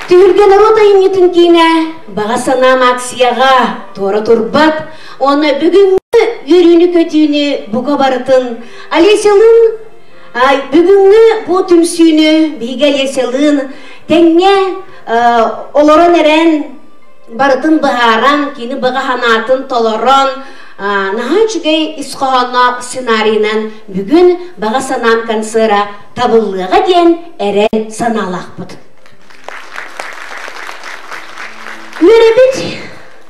Түйілген оротайын етін кейіне бағасанам акцияға торы тұрбат, оны бүгінгі үйрені көтүйіне бұға барытын Алеселін, бүгінгі бұ түмсүйіні бейге Алеселін, тәңне олырын әрен барытын бұғаран, кейіні бұға ханатын толырын, наға жүгей исқоғанақ сценарийнан бүгін бағасанам концера табылыға ден әрен саналақ бұд. Үйребет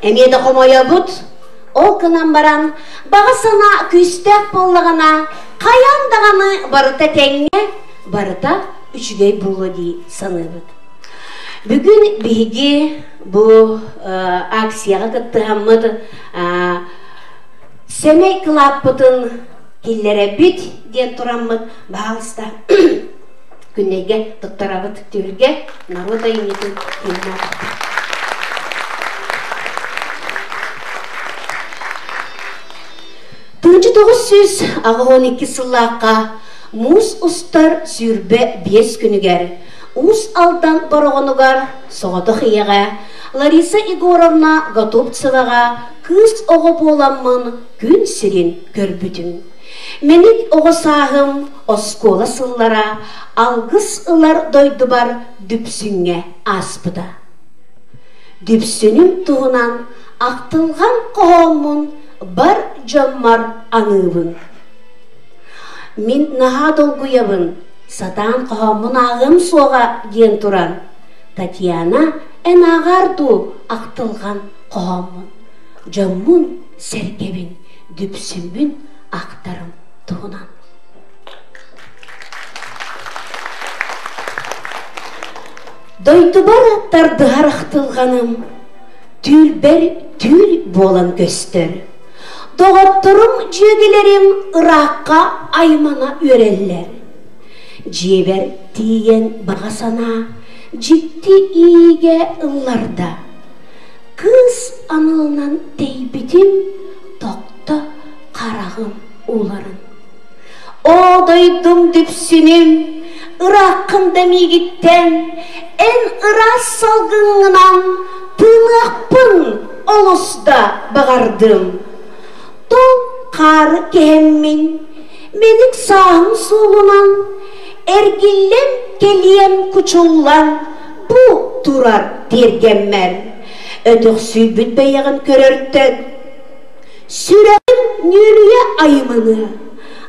Emede komoya bud, ol kınan baran, bağa sana küstek bollağına, kayan dağını barıta tenge, barıta üçgey bulu di sanıbıd. Bugün bihigi bu aksiyaga kıttığımıd Semey Club'ın killere bit diyen turamıd bağlısta günnege tuttarabıd tüylge naroda yenitin killere. Tıncı 912 sıllıqqa Mus ustar sürbe 5 günüger. Us aldan barağınıgar soğudu xiyyağa. Larisa Igorovna Gotovtsavağa kız oğu bolamın gün sirin körbüdün. Menik oğu sağım oskola sıllara algыс ılar doydubar düpsünge aspıda. Düpsünüm tuğunan aqtılgan qoğumun bar jammar anıbın. Min naha dolguyabın, satan qoğumun ağım soğa gen turan. Tatiana en ağardu aqtılgan qoğumun. Jammun serkebin, düpsünbün aqtarım tuğunan. Doydubar tardıgar aqtılganım, tül tül bolan göster. Doğatturum jögilerim Irakka aymana öreller. Jeber tiyen bağasana ciddi iyige ıllarda. Kız anılnan teybitim tokta karağım uların. O doydum düpsünüm Irakkında migitten en ıras salgınınan tığnakpın olusda bağardım. Don karı kehemmin menik sağım solunan ergillem keliyem kuçullan bu durar dergemmer. Ödük sübüt beyağın körörtten süreğim nülüye aymını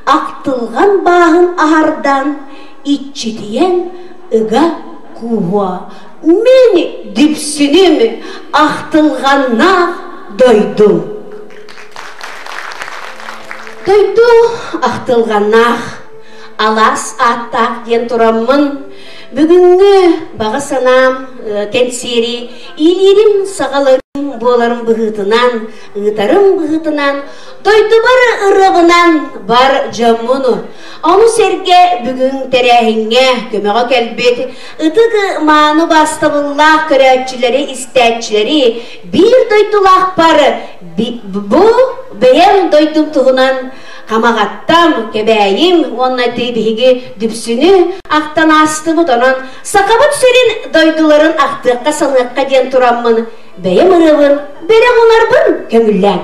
aqtılgan bağın ahardan iççi diyen ıga kuva meni dipsünüm aqtılganna doydum. Doydu aqtılganna alas attaq den turamın. Бүгінгі баға санам тәнсері илерім сағаларым боларым бұғытынан, ұғытарым бұғытынан, дойды бар ұрығынан бар жамыны. Оны серге бүгін тәрәхіңе көмеға кәлбет, ұтығы маны бастығылақ көрәтчілері, істәтчілері, бір дойдылақ бары, бұл бәйім дойдым тұғынан Камағаттам, кебәйім, онна тейбігі дүпсіні ақтан асты бұтанан, сақабыт сөрін дойдыларын ақтыққа саныққа ден тұрамын, бәйім ұрығын, бәрі ғонарбын көңіллән.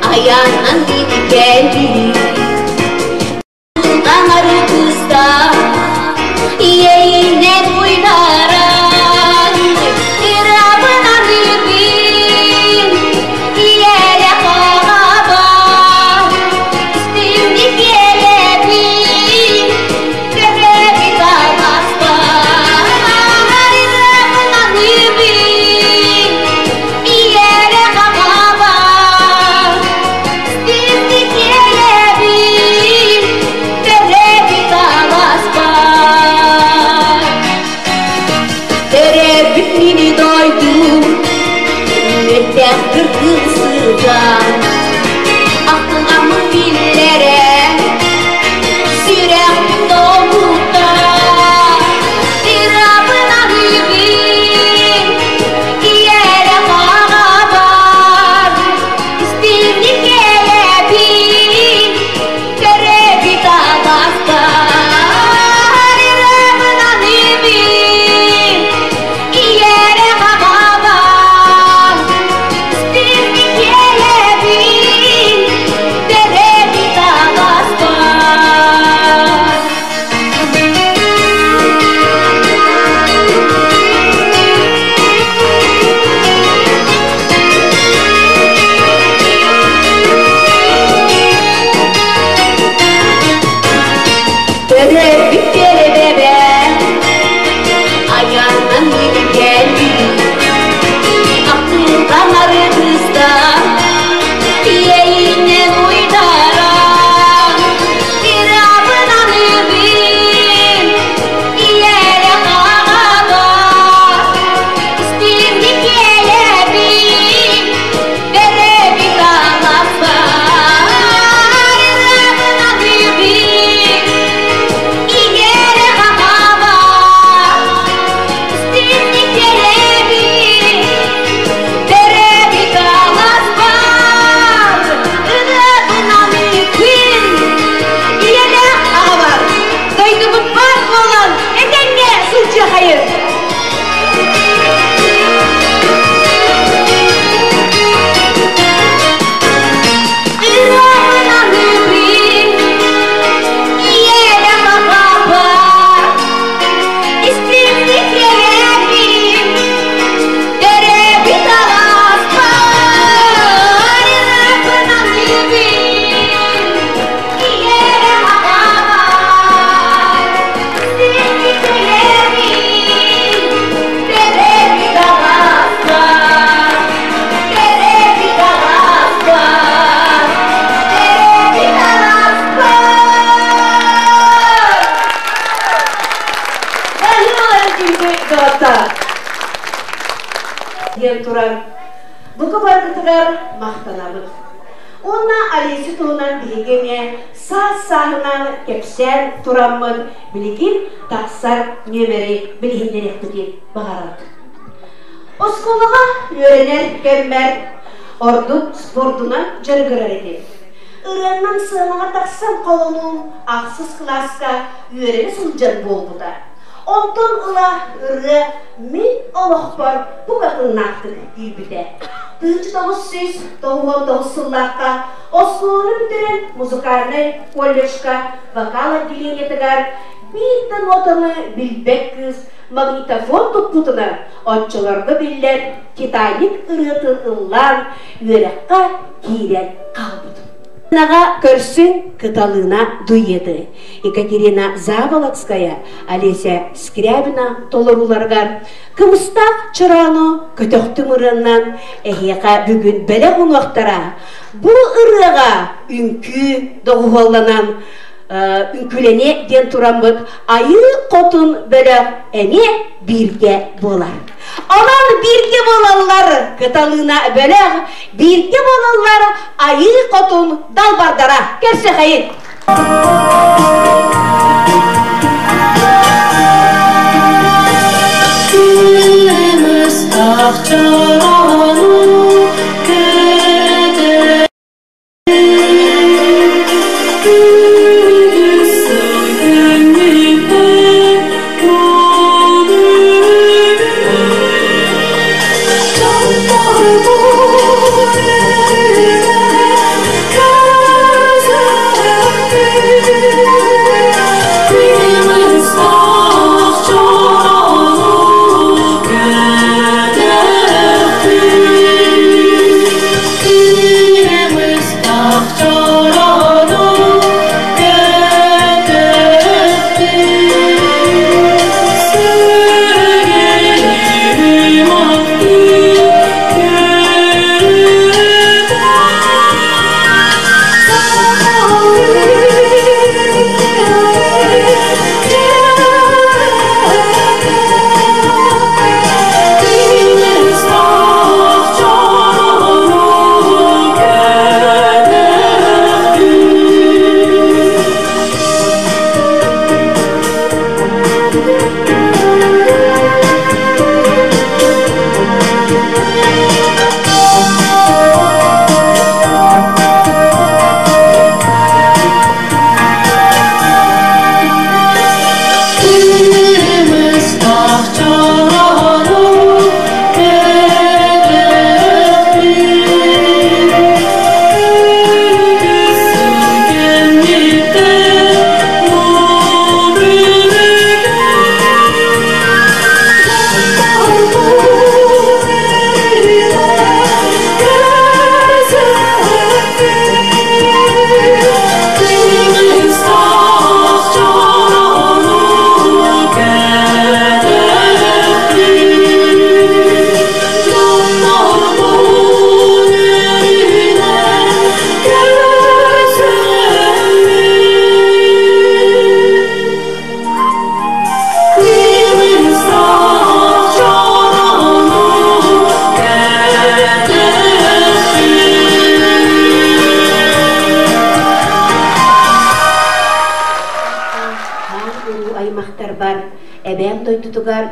Ayanan geldi Anarı kızda Yeyine duylaran İrabına nibin Yere kağaba İstimlik yelebin Görevi kalmazda İrabına nibin Yere kağaba Kırgızıdan Aklımın billere Sürem doğuda İrabına hübin Yere bağabar İstimlik gelebin Görevi dağlastar İrabına hübin Yere bağabar Yere şimdi galata. Diyen turar. Bu kabargıtıgar maqtanabıd. Ona Alesi tuğunan biligene sağ-sağına kepsen turamıd. Biligin taqsar nömeri biliginden ekbidi bağırad. Oskolaga öğrener kemmer ordu sportuna jargırar edi. Irandan sığınağa taqsam kolonun aqsız klaska öğreni sılcan boldu da. Ondan ıla ırı min olaqbar bu qatın naqtı ilbide. 1999 yıllarga Oslo'nu bitiren muzikalny kollejga vokal отделениетigar bir notаны bilbek kız magnitofon tutputuna otçularga biller Titanic ırıtın ıllan yürekka kiren kalbıdı. Naga körsün kıtalığına duyеді. Екатерина Заволоцкая, Олеся Скрябина толоруlargar kımıstak çırağını kötöktüm ırığından ehiyaka bugün bele unuqtara bu ırığa ünkü doğuvallanan ünkülene den turamıd ayı kotun bele ene birge bolar. Alan birge bolallar kıtalığına bele birge bolallar ayı kotun dalbardara kerse hayır.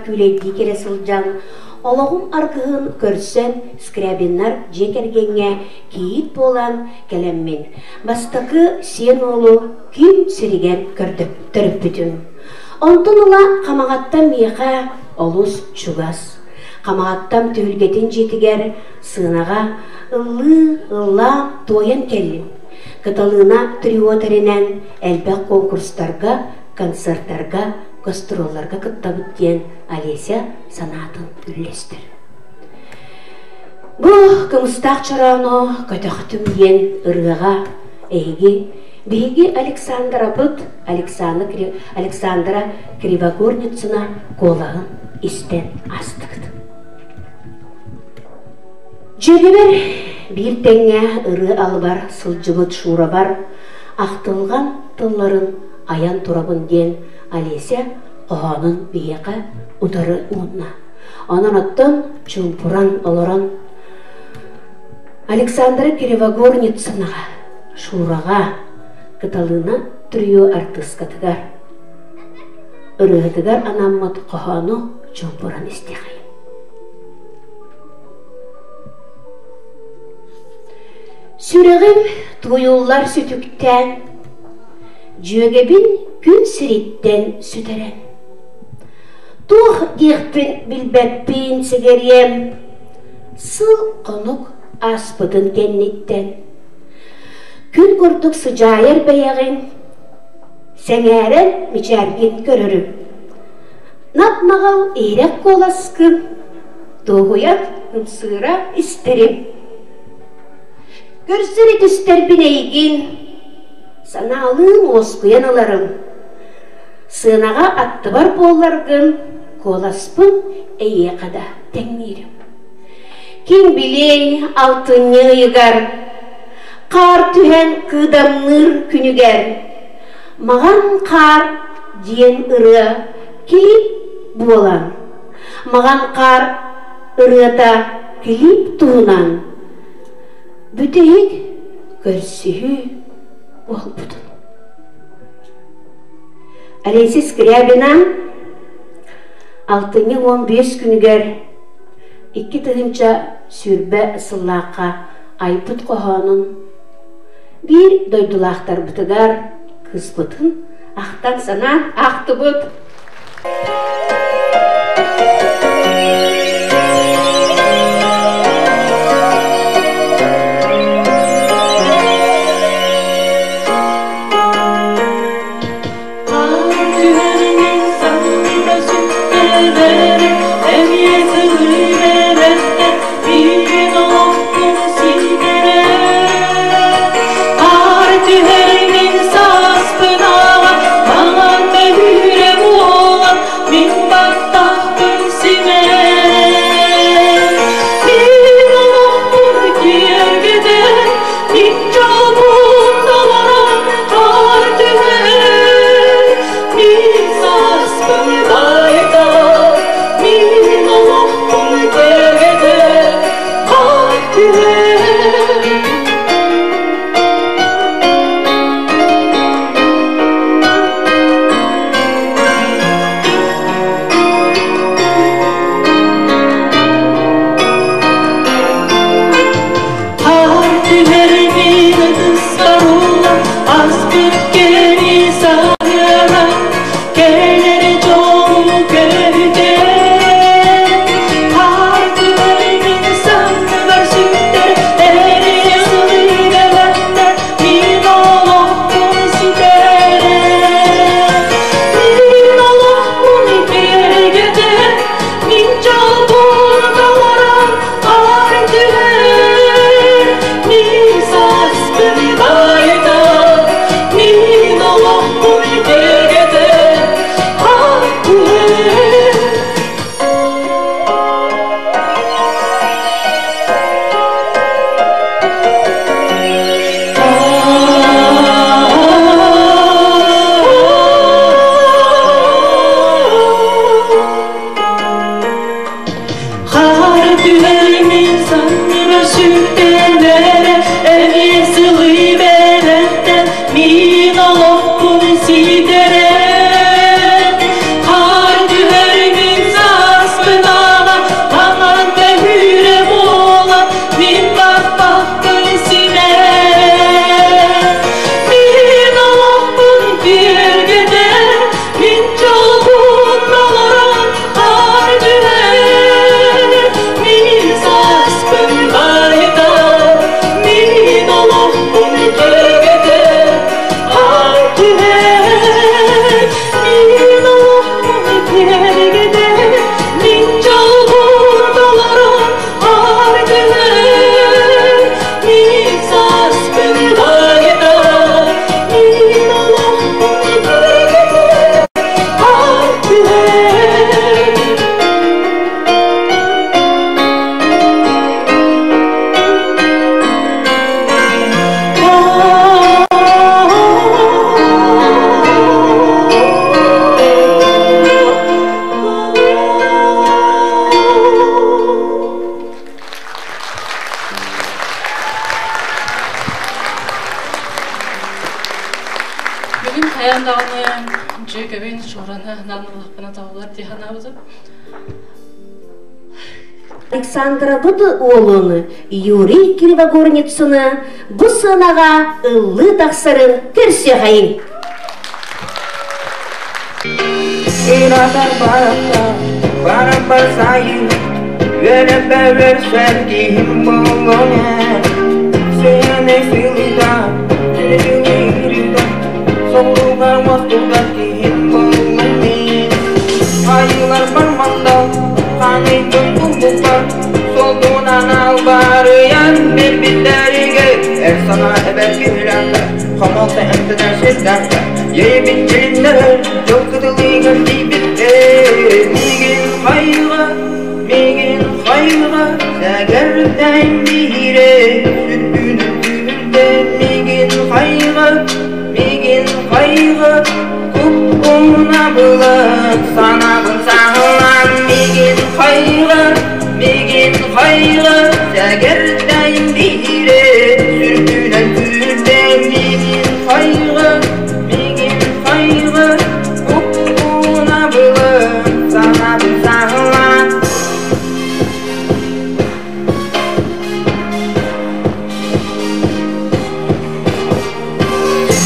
Küleydi kere sılcan, olağın arkığın körsen Skrябиннар жекергенге кейit bolan kelemmin. Bastakı sen oğlu kim sirigen kördüp törüp bütün. Ondan ola kamağattan miyaqa olus çugas. Kamağattan tühülgetin jetiger sığınağa ıllı toyan kellin. Kıtalığına triyotarinen elbek konkurslarga, konsertlarga, gastrollarga kıttabıt diyen Alesya sanatın üllestir. Bu kımıstak çarağını kötöktüm diyen ırgıға Биги Александра быт Александра Кривогорницына колағын истен астықты. Жегебер bir теңе ыры албар сылжыбыт шура бар, ақтылған тылларын аян турабын ден Алеся qoğanın biyeğe udarı uğunna. Ondan ottan çumpuran oloran Александра Кривогорницынаға, Шураға, кыталына түріо артыскатыгар. Үрігітігар анаммат қоғану чумпуран істеғайын. Сүрігім туйулар сүтіктен, жөгебін күн сіреттен сүтерен. Тух дихпін білбәппін сігерем, сыл қонук аспыдын кеннеттен. Күн күрдік сұжайыр бәяғын, сәңәрін мечәрген көрірім. Напмағал ерек қоласкын, тоғуят ұмсыра істерім. Көрсірі түстер бінейгін, саналың осқыян аларым. Сынаға атты бар боларғын, қоласпын әйе қада тәңмерім. Кем білей алтыны ұйығар, қар түхен қыдамныр күнігер. Маған қар дейін ұры келіп болан. Маған қар ұрыда келіп туынан. Бүтейік көрсігі бол бұдын. Алексей Скрябинан 6-15 күнігер 2 тығынша сүрбә ысыллаққа айпыт қоғанын бір дойдулақтар бұтыгар кыз бұтын ақтан санан ақты бұт. Oh көбен шораны нанылықпына тауылар диханабызы. Александра Буды оğlunu Юрий Кривогорницыны bu sınağa ıllı taqsırın terse hayın. İnadan bana basayım, verip versen diyeyim bolone. Seni filida, seni filida, soğuğar vastuda diyeyim bolone. Ayılar parmağında, kanıydın kumbuklar, solduğundan al barayan bir bitlerige. Sana haber verirler, kamalda emtiler şirketler. Yeri bittirinler, çok kıdılıyken dibitler. Migin hayra, segerden bire. Sütünü tühürde migin hayra. Kupkuna bulat, sana bul sağlan. Migin hayra, segerden bire. Sütünü tühürde migin hayra. Kupkuna bulat, sana bul sağlan.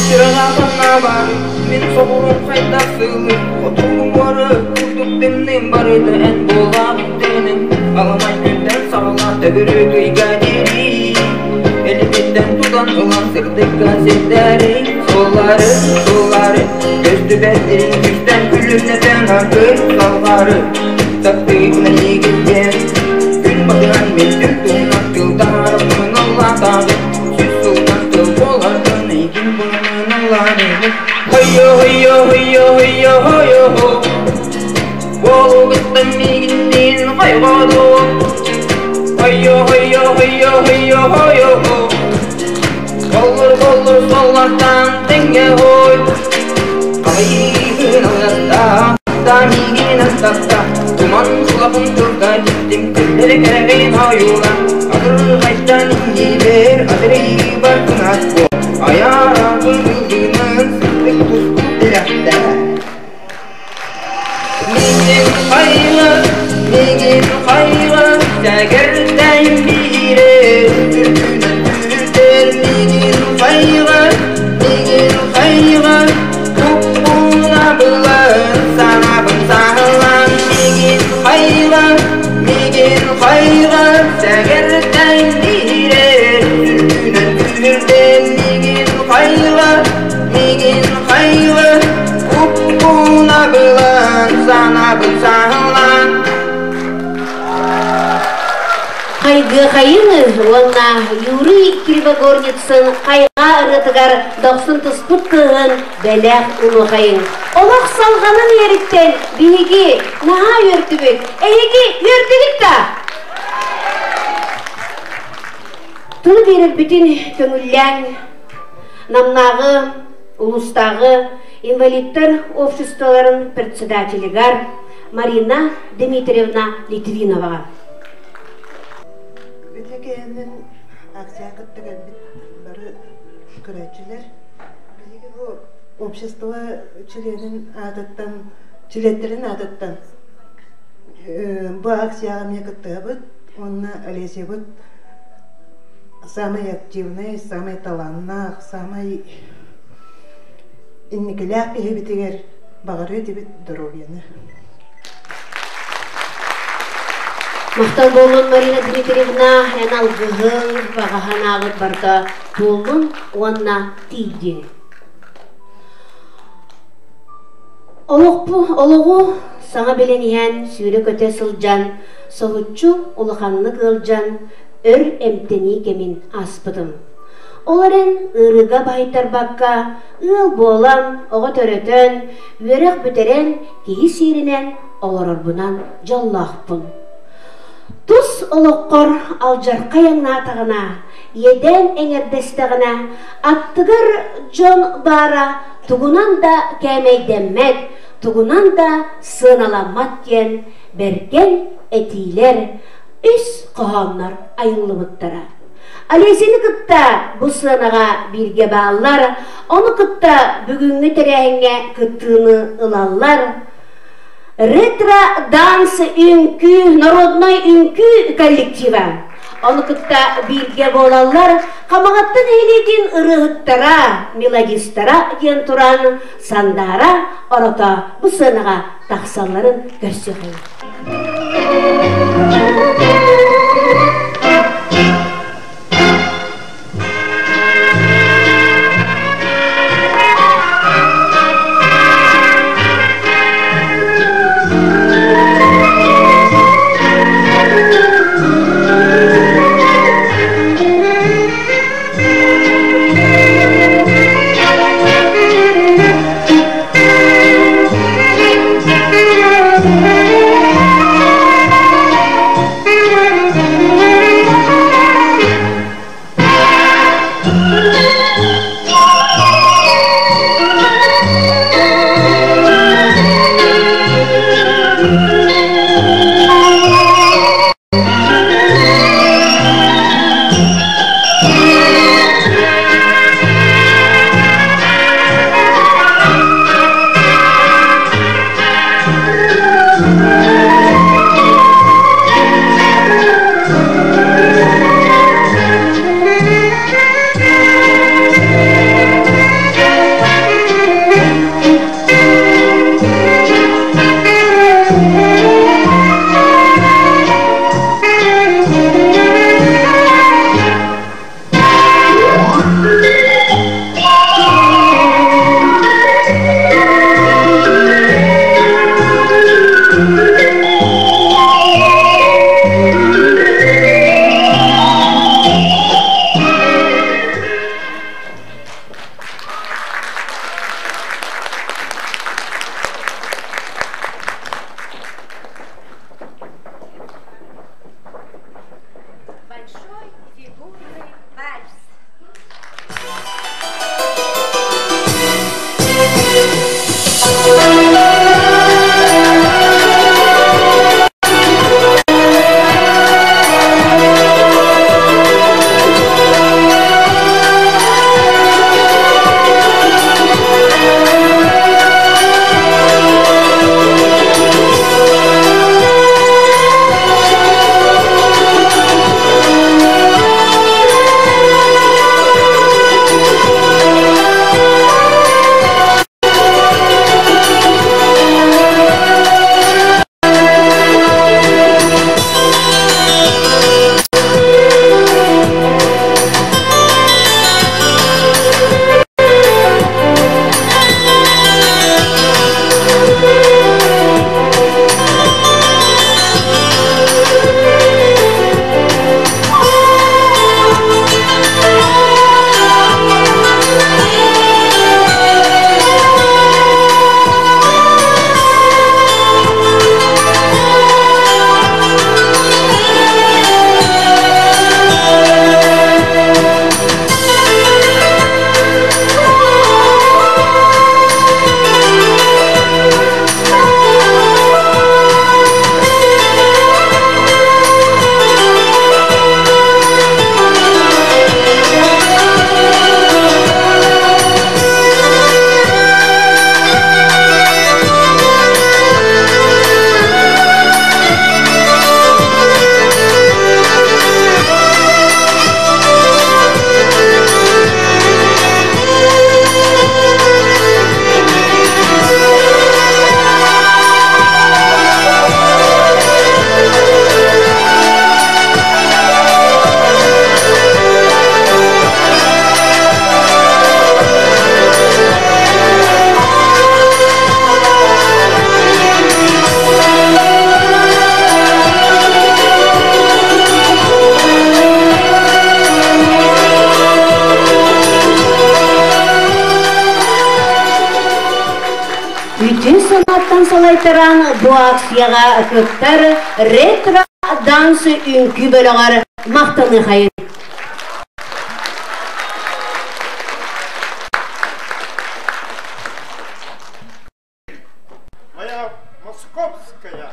Çırağına var, men soğurum kayda sığlı. Otuğum varı, kurduk demnim barıydı en boğam denim. Alamay günden sağlan, töbürü kıyga deri. Elimden tutan ulan sırdık gazetleri. Solları, göstü bezlerin güçten külümleten hakkı salları. Taktığımla iyi gitken, gün batıran ben tüktüm akıldan. Bunun Allah tabi, süs sultan kıl boğardın eykin bunun Allah neyim. Hoyo, Bolu gıttım ilgindin hayvadı. Hoyo Kolur sollardan denge hoy. Kayığın ağızda, damigin astakta. Duman kulağım turda gittim, külleri kereğin hayulan. Adır kaçtan indiler, adırı barkın atko. Ayağın yıldığının sıklık tuzlu dilekte. Migin hayra, segerden bire. Türkünen türter migin hayra. Kupkuna bulan, sana bul sağlan. Migin hayra, segerden bire. Türkünen türter migin hayra. Kupkuna bulan, sana bul sağlan. Kaygı kayınız, ona Юрий Кривогорницын kayga ırıtıgar 90 tuspıttığın belek unu kayın. Olak salganın yeritten binigi naha yörtübük, eygi yörtülük da. Tunu verir bütün köngüllen, namnağı, ulustağı, инвалидтар обществоларын председателигар Марина Дмитриевна Литвинова. Ötekeğinin aksiyakıttı bari küreçiler. Belki bu общество çiletlerin adattan bu aksiyağım yakıttığı bud, onunla alesi bud, самый активный, самый талантный, самый инникелях битигер багыры дебит здоровьяны. Мақтал болын Марина Дмитриевна ән алғығын бағахан ағыт барда толын онна тейді. Олығы саңа беленген сүйрі көте сылжан, соғытчу олықанны қылжан, өр әмтені кемін аспыдым. Оларын ырыға байттар баққа, ыл болам, оға төрөтөн, өрек бүтерен, кейі сейрінен оларарбынан жаллақпын. Тус олыққор алжар қаяңна атағына, еден әңердестіғына, аттығыр жон бара, туғынан да кәмейденмет, туғынан да сыналамат кен, берген әтейлер, үс қоғанлар айылымыттара. Алесini кытта bu sanağa birge bağlar, onu kıtta bugünkü terehine kıttığını ılallar. Ретро данс үңкү, народной үңкү коллектива. Onu kıtta birge bolallar, kamağattın eylediğin ırıhıttara, melodistara diyen turan sandara, orata bu sanağa taksalların göstereyim. Bütün sanattan salaytıran bu aksiyaga köpter retro dansı ünkü bölüğer maqtanı hayır. Моя московская.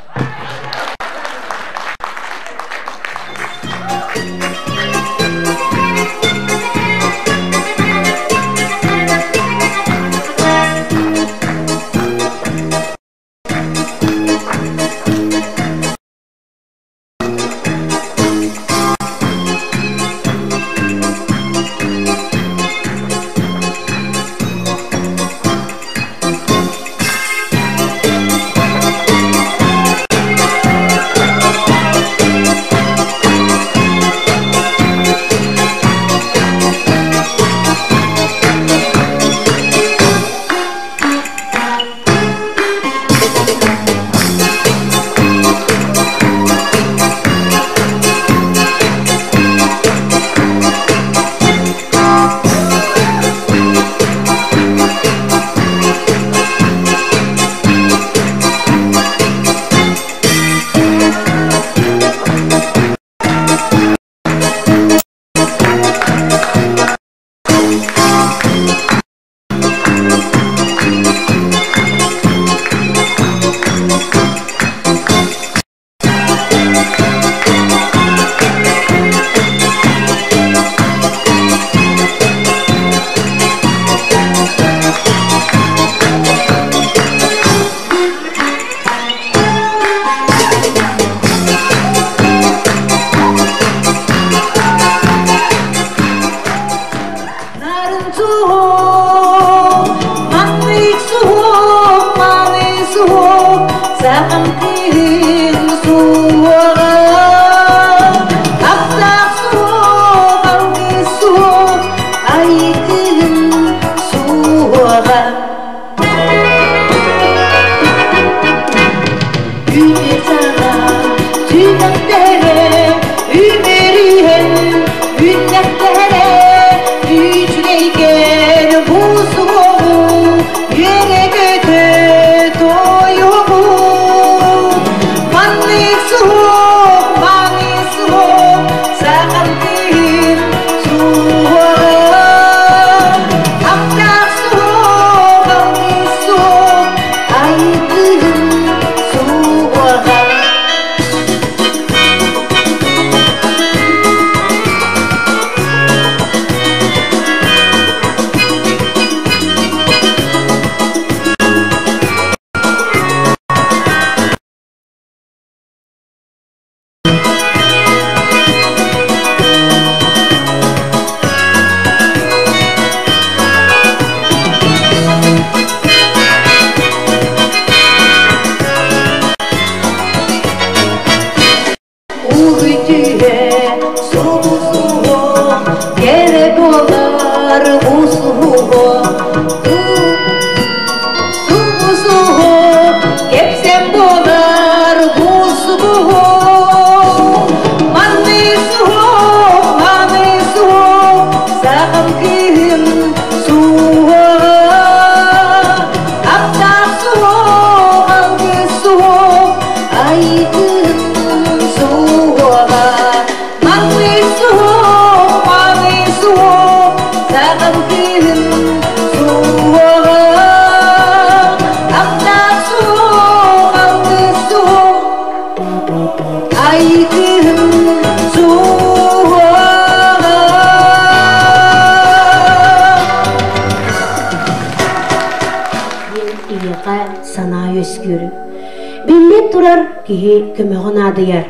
киһи көмөгөн адыяр.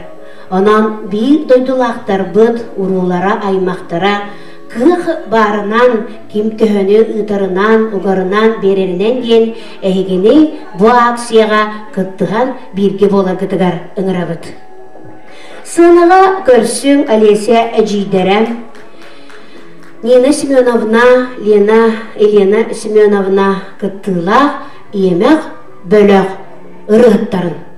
Онан бии дойдулактар быт уруулара аймактара кых барынан ким төһөнү ытарынан угарынан береринен диен эйгини бу акцияга кыттыган бирге бола гытыгар ыңырабыт. Сыныга көрсүң Олеся Эжидерем, Нина Семеновна, Елена Семеновна кыттыла иемек бөлөк ырыттарын.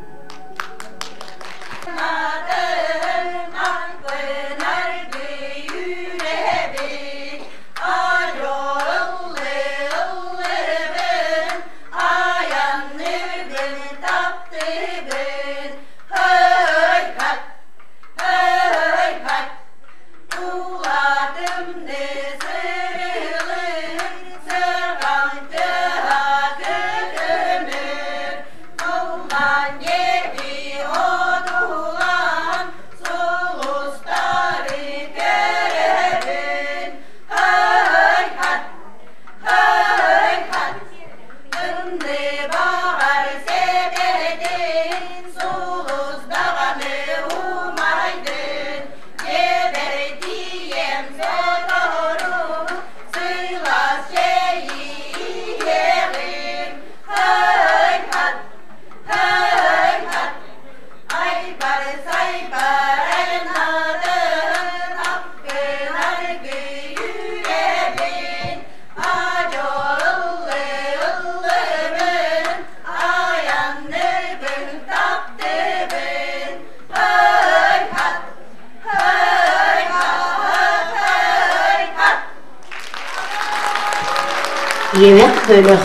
Yemek bölük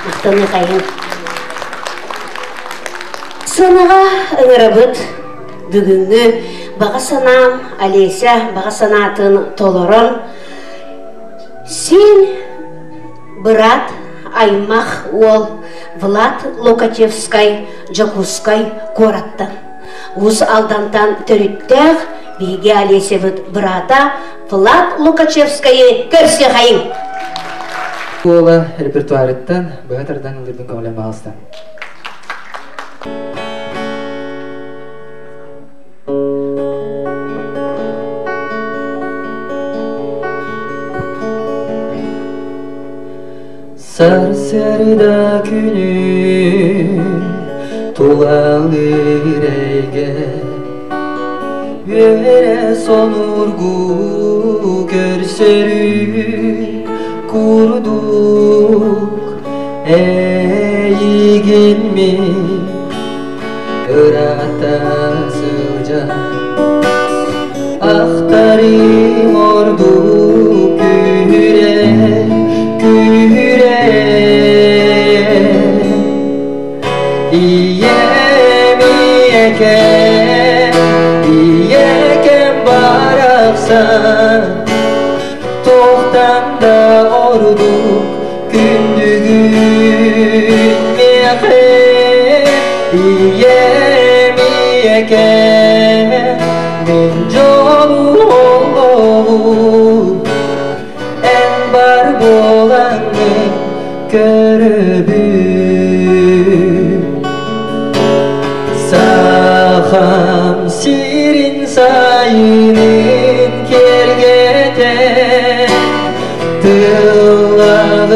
mıhtını kayın. Sanaga ыңырабыт бүгүнгү бага санам Олеся бага санатын толорон сен брат аймах ол Влад Локачевскай Жакускай кораттан уз алдантан төрүттех биге Олеся быт брата Влад Локачевскайы көрсе кайын. Ола репертуарыттан бөтөрдөн ылдырдын көңүлөм алыстан. Sarsarda günü tuğalır eyge Vere sonurgu görsörü kurduk Eygin mi ırata sıcak Aktarım ordu güre İyeken baraksan Tohtan da orduk gündügün meyken İyeken min jolu olup En bar bolanı görübün Saham sirin sayının kergeten Tılağının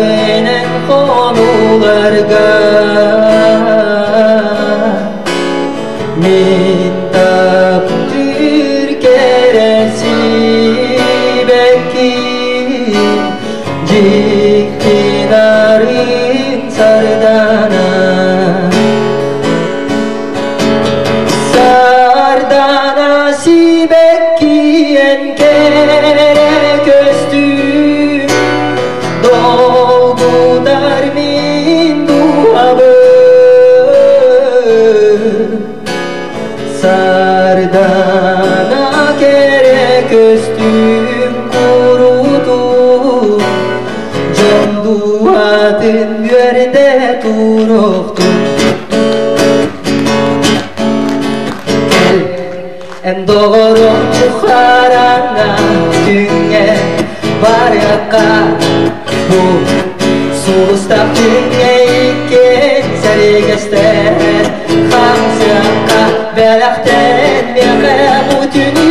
konularga Min taptır keresi bekin Ciktinarın sardana Sibekkiyen kere köstüm Dolgudar min duabı Sardana kere köstüm kurudu Can duadın yerde duruktu En doğru çıkarana dünya baraka Bu sulustap dünya iken serigeste сиаққа бәләқтен меқем үтіні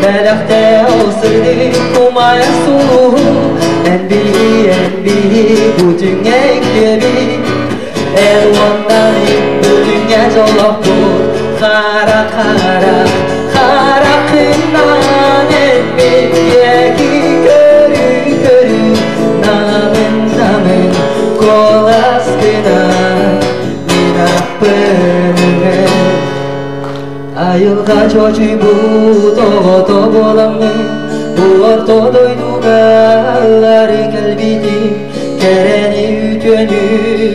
бәләқте осырды құмайы сұлу әнбі бүтінге кеби әр ондан бүтінге жолақ бұл қара қинан әнбеге көрі намын қол астына мен ақпыныңы айылға çocuğu toğda bolamın bu ortoduyduğaları kalbidi kereni ütönü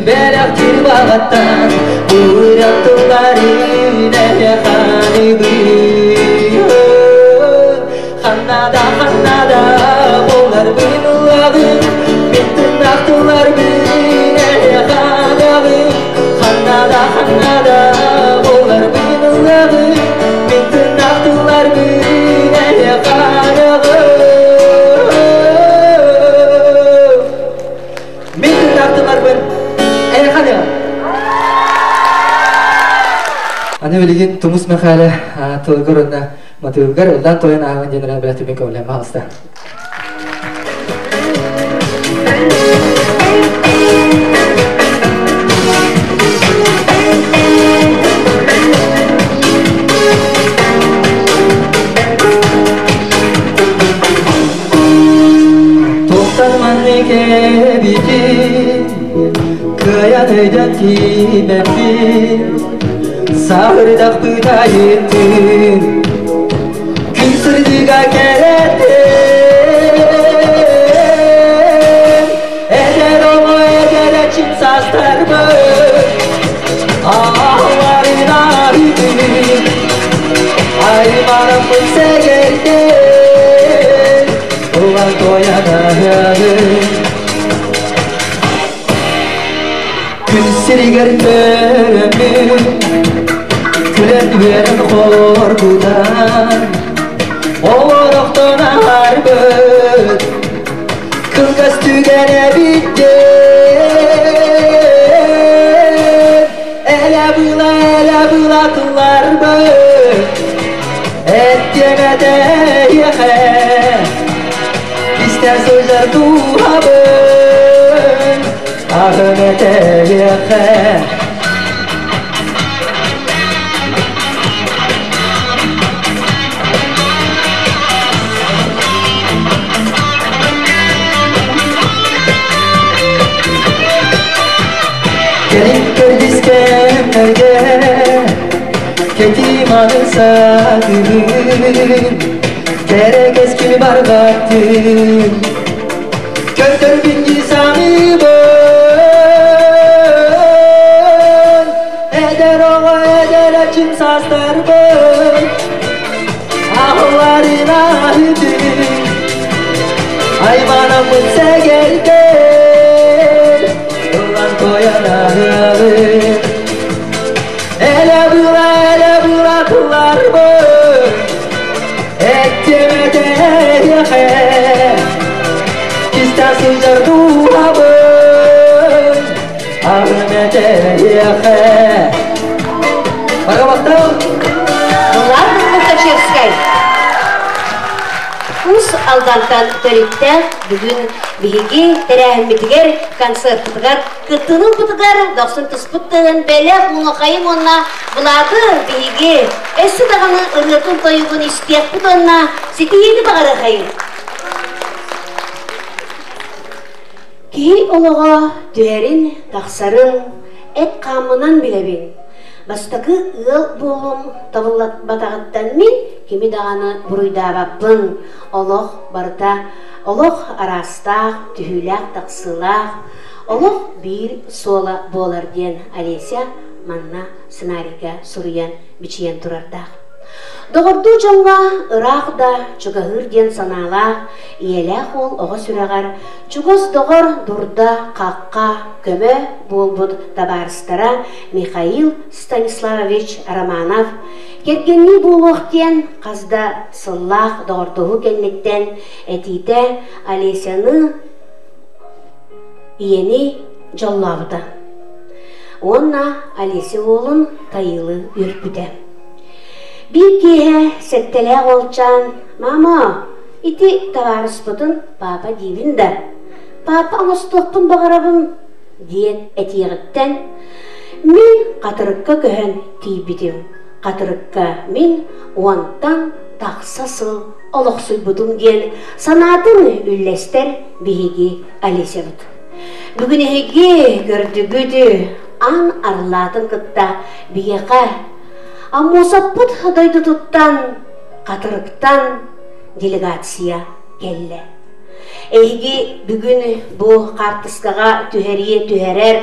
belaktir bağattan uğrattıları nefekani Hannada bolar bınılağın bittin aktılar nefekani Hannada bolar bınılağın bittin aktılar nefekani bittin aktılar nefekani Аны өлеген тумус мәхәлі тылгыр онна матылгар ұлдан тойын ағын женерал біләтімен көмілен бағысты. Тоқтарман неке бекен Кыян өйден тимен бен Сағырдақ бұтайын күн сырдыға кәреттен Әдер оңы әдер әчім састармы Ағыларына үтін Айманымын сәгерден Оған тоянағын күн сіргер көрімін Күлен верін қорғудан Олырықтың арбын Күлгіз түген әбіттен Әлі бұла қылар бұн Әттемеді еқе Істен сөздер туғабын Ағыметі еқе Gelin kördüskemlerge Ketimanın sağırın Gerek eskili barbattın Kötür binci sanıbın Eder oğa eder açım sastarbın Ağlarına hüdün Aymanamın segerden Ulan koyanağın Ele bula kılar mı Ettemede yahe Kisten sıcar duhamın Ahmete yahe Baka baktım Ладно, Мукачевскай. Ус алдандан төректе бүгін биһиги тәрәһиммитигер концерттыгар кытыны бутыгар 90 путтын белек муңакайым онна булады биһиги эссе даганы ырытын тойгун истеп бутонна ситиени багара хайын. Ки олого дүерин тахсарын эт камынан билебин. Бастагы ыл болум табылат батагаттан мин кими даганы буруйдабаппын. Олох барда, олох араста түһүләк таксылак, олох бир сола болар ден Алеся манна сценарийга суруян бичиен турарда. Догорду жонга ырак да чугahыр ден санала, иелек ол ого сүрәгәр, чугос догор дурда какка көмө болбут табарыстара Михаил Станиславович Романов кергенни булуктен казда сыллах догордугу кеннеттен этите Алесяны иени жоллабыда. Онна Алеся олын тайылы үрпіді. Bir kehe settele olçan, mama, iti tavarıspıtın papa divin da. Papa anıstoqpın bağırabın, diyen etiyeğitten. Min katırıkka köhen tiybidim. Katırıkka min ondan taqsasıl oluqsuybudum diyen sanatın üllester bihigi Alesya bud. Bugün ehegi gördügüdü an arılatın kıtta biyeqa. Аммосаппыт хадайды туттан, қатырыктан делегация келле. Эйги бүгін бұл қартыскаға түхәрер.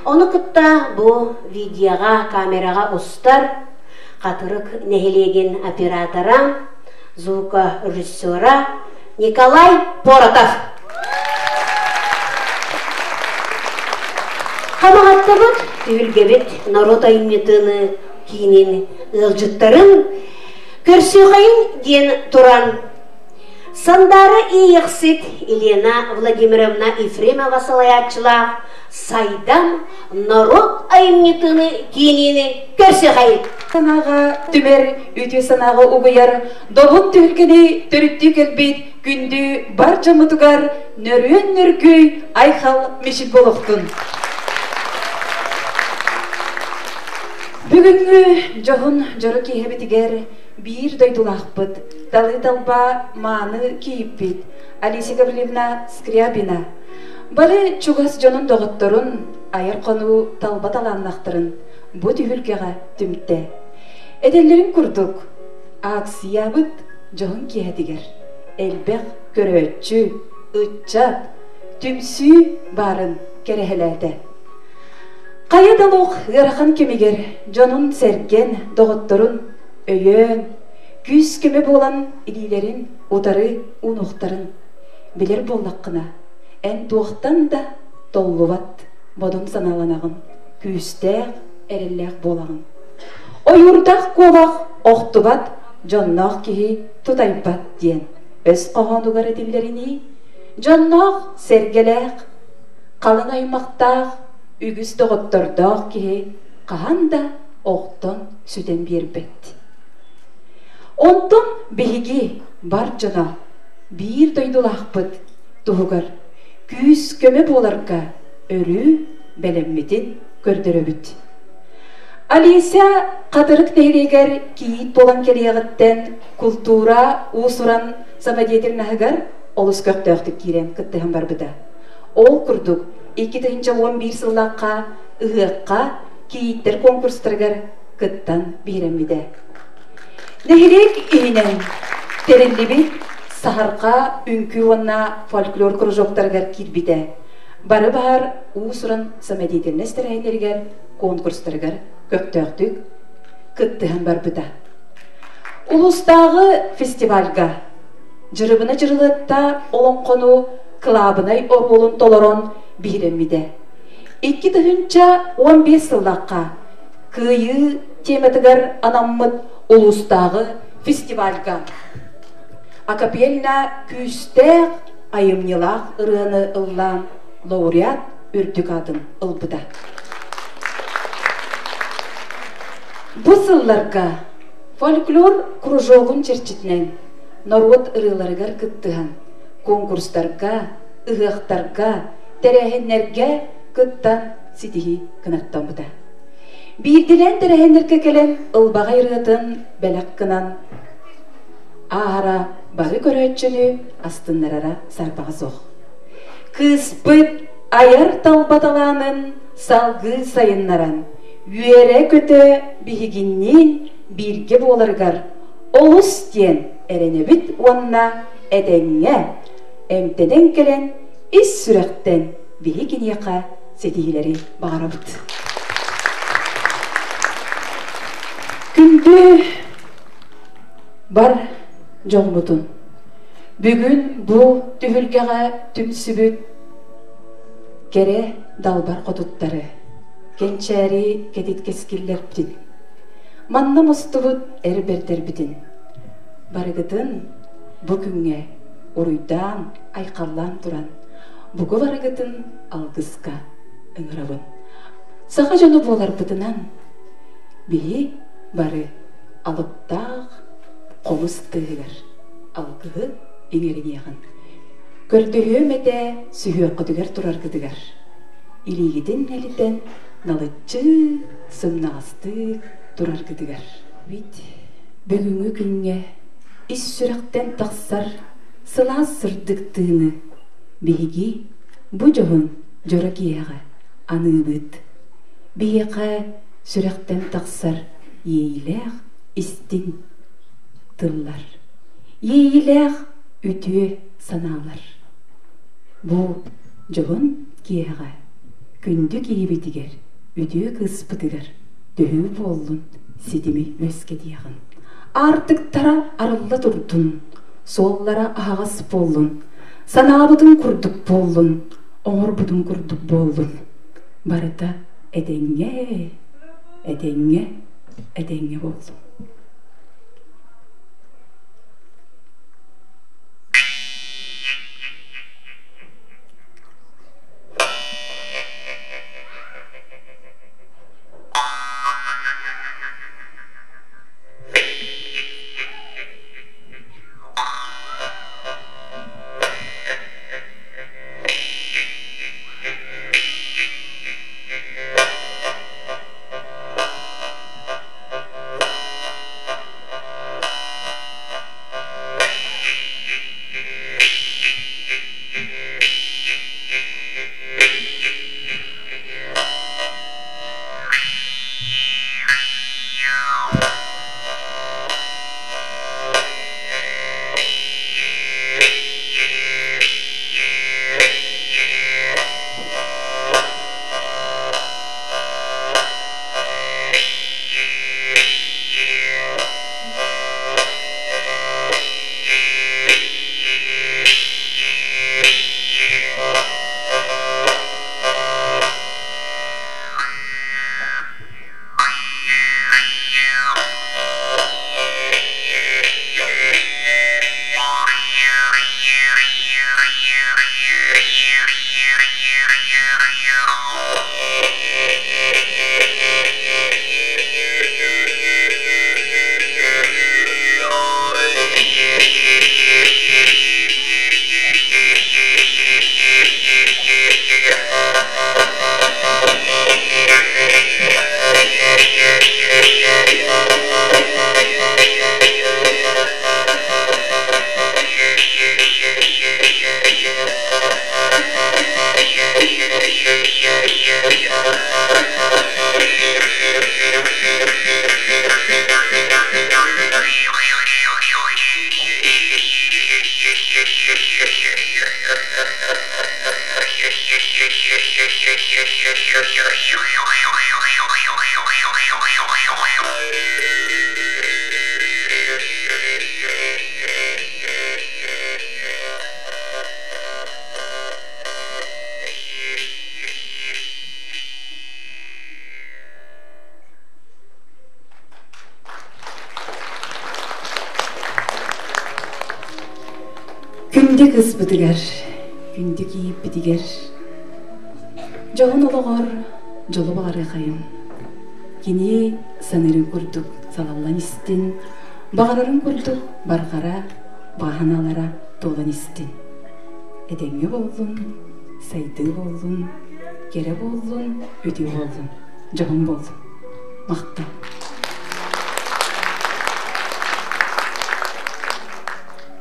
Оны кытта бұл видеоға, камераға ұстар, қатырык нәхелеген оператора, звука режиссера Николай Поротов. Қамағаттабыт түхілгебет народ айметіні кейінен ылжыттарын көрсіғайын ден тұран. Сандары иексет Елена Владимировна Ефремова салаятчыла сайдам народ айымнетіні кейінен көрсіғайын. Санаға түмер өте санаға ұғыяр, добын түлкені түрітті көлбет күнді бар жамытығар нөрен нөркөй айқал мешіт болуқтын. Бүгінгі жоғын жоры кейхебетігер бір дойдулақпыт, далы талба маны кейіппет, Алеся Гаврилевна Скрябина. Бары чугас жонын доғыттырын, айыр қону талба таланнақтырын, бұ түйілгеға түмтті. Әделерін күрдік, ақсиябыт жоғын кейхетігер. Әлбәқ көрөтчі, ұтчат, түмсі барын керехеләді. Қайадалуқ ғарахан кемегер, жонын сәрген доғыттырын, өйен, күз кеме болан илилерін, удары, унуқтарын. Білер боллаққына, ән туақтан да толлуват, бодын саналанағын, күстәқ, әрілләқ болағын. Ойырдақ қолақ, оқтубат, жоннақ кейі тұтайбат ден. Өз қоғануғар әділдеріні, жоннақ сәргеләқ, қалың аймақтақ, үгіз доғыттырдақ кейі қағанда оқтын сүден бербет. Онтын бейге бар жына, бір дойдулақпыт тұғығыр, күз көмі боларға өрі бәлемметін көрдірі Алеся қадырық нәйрегер кейт болан келеғіттен культура ұсыран самадетірнағығар олыс көқтіғді керен күттіғын бар бұда. Ол күрдік 2011 сыллаққа ұғыққа кейттер конкурстырғар күттан беремеді. Нәхірек үйінен терелібет сағырға үнкі онна фольклор кружоктарғар кирбеді. Бары бар ұсырын самадетірнестер әйнергер конкурстырғар көктөқтік күттіғын бар бұда. Улыстағы фестивальға жырыбына жырылытта олың қону клабынай орғолын толырын бейреммиде. 2015 сыллаққа күйі теметігір анаммыт улыстағы фестивальға акапелна күстәқ айымнилақ ұрыны ұллан лауреат үрдік адын ұлбыда. Бұл сылларға фольклор кружогын черчетінен народ ұрыларығар күттіған конкурстарға, ұғықтарға, тәрәхенлерге күттан сидихи кынаттан бұда. Бейділен тәрәхенлерге келен ұлбаға ұрғытын бәләк кынан. Ағара бағы көрәтшіні астынларара сарпаға соқ. Кыспыт аяр талбаталанын салғы сайыннаран. Үйере көті бігігіннен бірге болырғар. Олыс ден әренебіт онна әдәңе әмтеден келен ис сүрәқтен бігігін яқа седейлері бағарабыт. Күнді бар жоң бұтын. Бүгін бұл түхілгеға түмсібіт кере далбар қотуттары. Кенчәрі кедет кескілер бітін. Манна мұстығыт әрбердер бітін. Барығытын бүгінге ұруйдан айқаллан тұран. Бұғы барығытын алғызға ұңырабын. Саха жону болар бытынан бии бары алыптақ қомыс тыгар алгы эңеринеян. Көрдүһүм эте сүйө кыдыгар турар кыдыгар. Илигиден элитен налычы сымнасты турар кыдыгар. Бит бүгүнгү күнгө ис сүрөктен таксар сылаас сырдыктыны биги бу жогун жоракияга аныбыт. Бияка сүрөктен таксар ейлех истин тыллар. Ейлех үтүө саналар. Бу жогун кияга күндү кийбитигер үтүө кыспытыгар дөхүү боллун сидими өскө диягын. Артык тара арылла турдун, соллара агас боллун, санаабытын курдук боллун, оңорбутун курдук боллун. Барыта эдеңе боллун. Күндү кыспытыгар, күндү кийип битигер. Жогун ологор, жолу багары кайым. Кини санырын курдук, салаллан истин, багарарын курдук, баркара, баганалара толан истин. Эдеңе болдун, сайды болдун, кере болдун, өтү болдун, жогун болдун. Макта.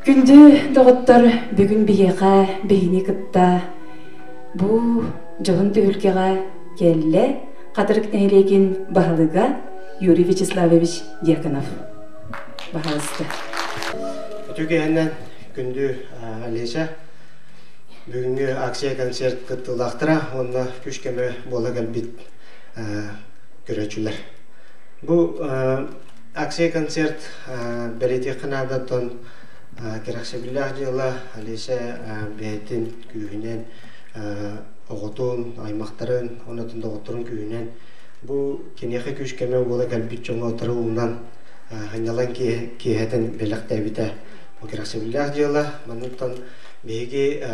Күндү доготтор бүгүн бияга бейни кытта бу жогун төгүлкега келле кадырык нээлегин баалыга Юрий Вячеславович Дьяконов баалысты. Түгенен күндү Алеша бүгүнгү акция концерт кыттылактыра, онна күчкеме бола келбит көрөчүлөр. Бу акция концерт белети кынадатон Керакшабилlah жылы Алеша бәйтін күйінен оғытын, аймақтарын, онатын доғыттырын күйінен бұл кенеқі күш кеме ола кәлбит жоңа отыры ұңнан ғанялан кейхетін белек дәбіті. Керакшабилlah жылы мануттан бейге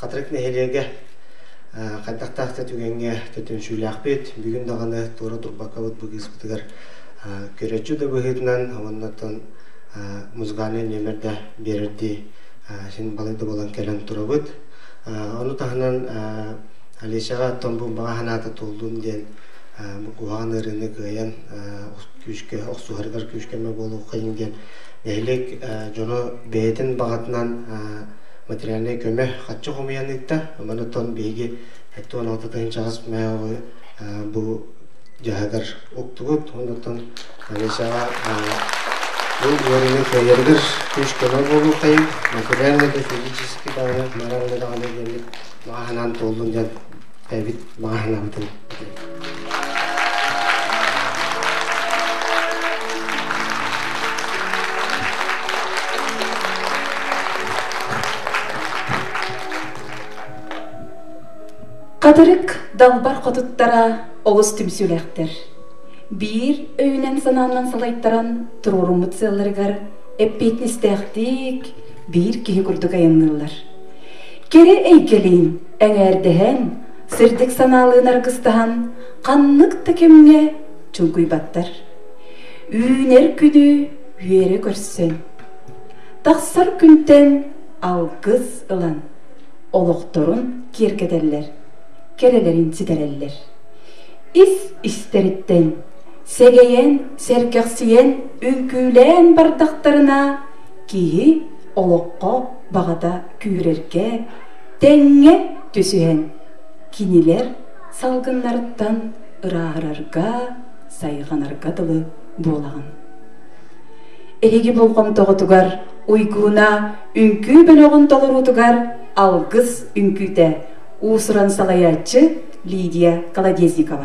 қатырық нәхелеге Кайдактакта түгенге төтөн сүйләкбет, бүгүн даганы тура турбакабыт бугыз бутыгар көрөчү да быгытынан, оннотон музыканы немерде берерди син балыды болан келен турабыт. Ону тахынан Алишага томбу баганата толдун ден буган ырыны гаян күшкө оксугаргар күшкеме болуу кыйын ден элек жоно бетин багатынан материальный көмө хатчы хомуяныкта, монотон беги хаттон алтыдан чагыс мәгы бу жагар октугут, онотон Алишага бул өрүнү көйөргөр күшкеме болуу кыйын, материальный да физически да моральный да гана баганан толдун ден бит баганабытын. Кадырык далбар котуттара олус түмсүлэхтер. Бир өйүнен санаанан салайттаран турурумут селлеригар эппетнистехтик бир кихи курдук айыннылар. Кере эйгелин эңердehen сырдык санаалыын аргыстахан каннык текемге чуңкуйбаттар. Үйнер күнү үйере көрсөн. Таксар күнтен алгыз ылан олокторун киргеделер. Керелерин сидереллер. Ис истериттен, сегеен, серкексиен, үңкүлен бардактарына кии олокко багада күүрерге, теңге түсүен. Кинилер салгыннарыттан ыраарарга, сайганарга дылы болаган. Эреги болгон тоготугар, уйгуна үңкүү бөлөгөн толорутугар, алгыз үңкүүте. Усуран салаячы Лидия Колодезникова.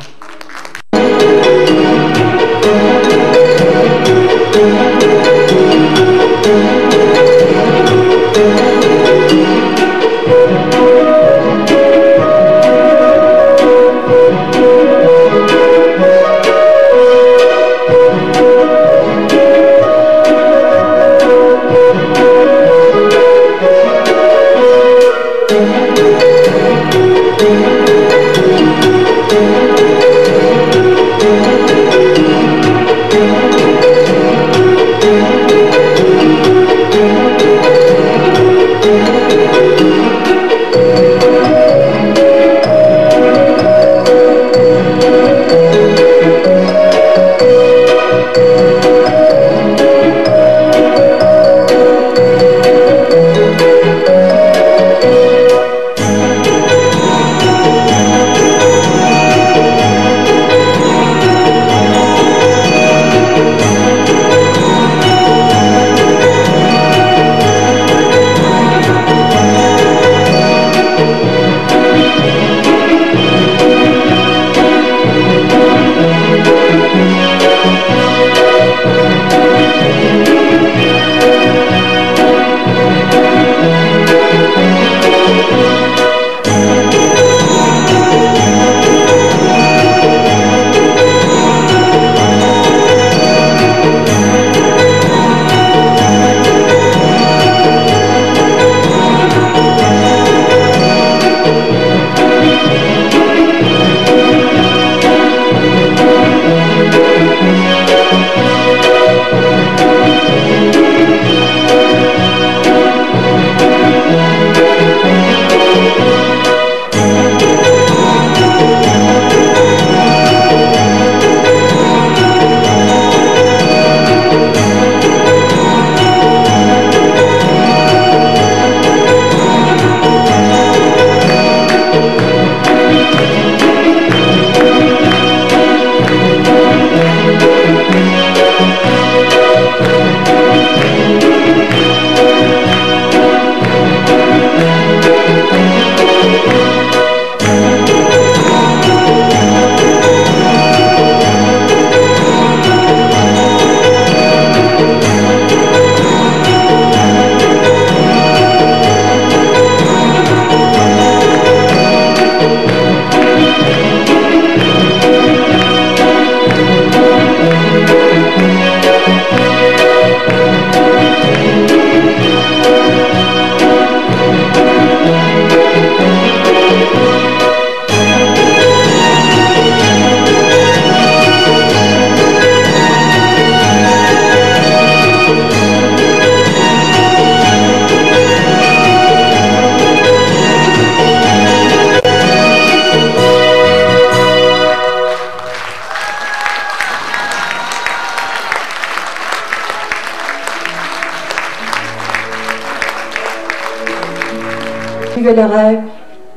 tüyöleğe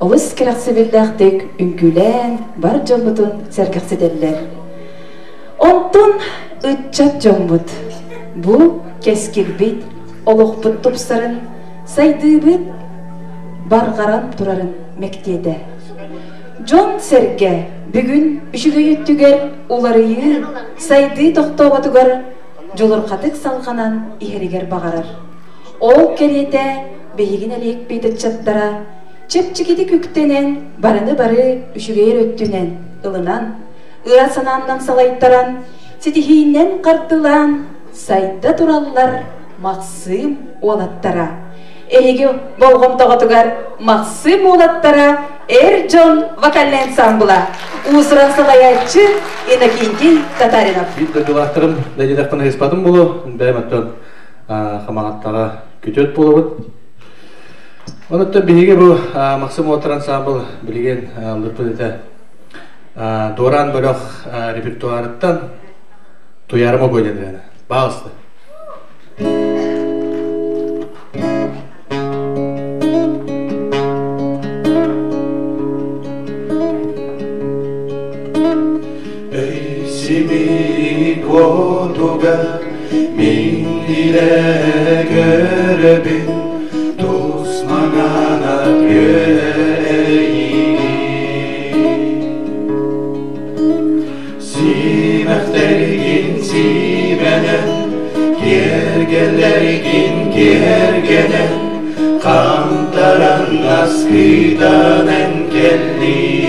olus keraksebillähtik ünkülen bar jomutun serkaksedeller. Ontun ıtçat jomut. Bu keskilbit, oluqbut tupsarın, saydıbıt bargaran turarın mektede. Jon serge bugün üşüge yüttüger ularıyı saydı toqtoğatugar jolurqatık salğanan iheriger bağarar. Ol kerete behigin elek beytitçattara çepçikidi küktenen barını barı üşügeyer öttünen ılınan ıra sanandan salayttaran sitihinden qartılan sayda turallar maqsım olattara. Ehege bolğom toğatugar maqsım olattara Jon vokal ensambla Usran salayatçı Enakinkin Tatarinov. Bir de gılaqtırım dәҗәдәктән хеспадым булу, бәмәттән хамагаттага көтөт булып. Онытта биге бу Максим Отар ансамбл билген лүпүдә Доран бөлөк репертуарыттан туярыма көйдән. Багысты. Simit otuga min ile görebin Tusmanana göğeyi Simektergin simenen Gergelergin gergenen Kantaran askıdan engelli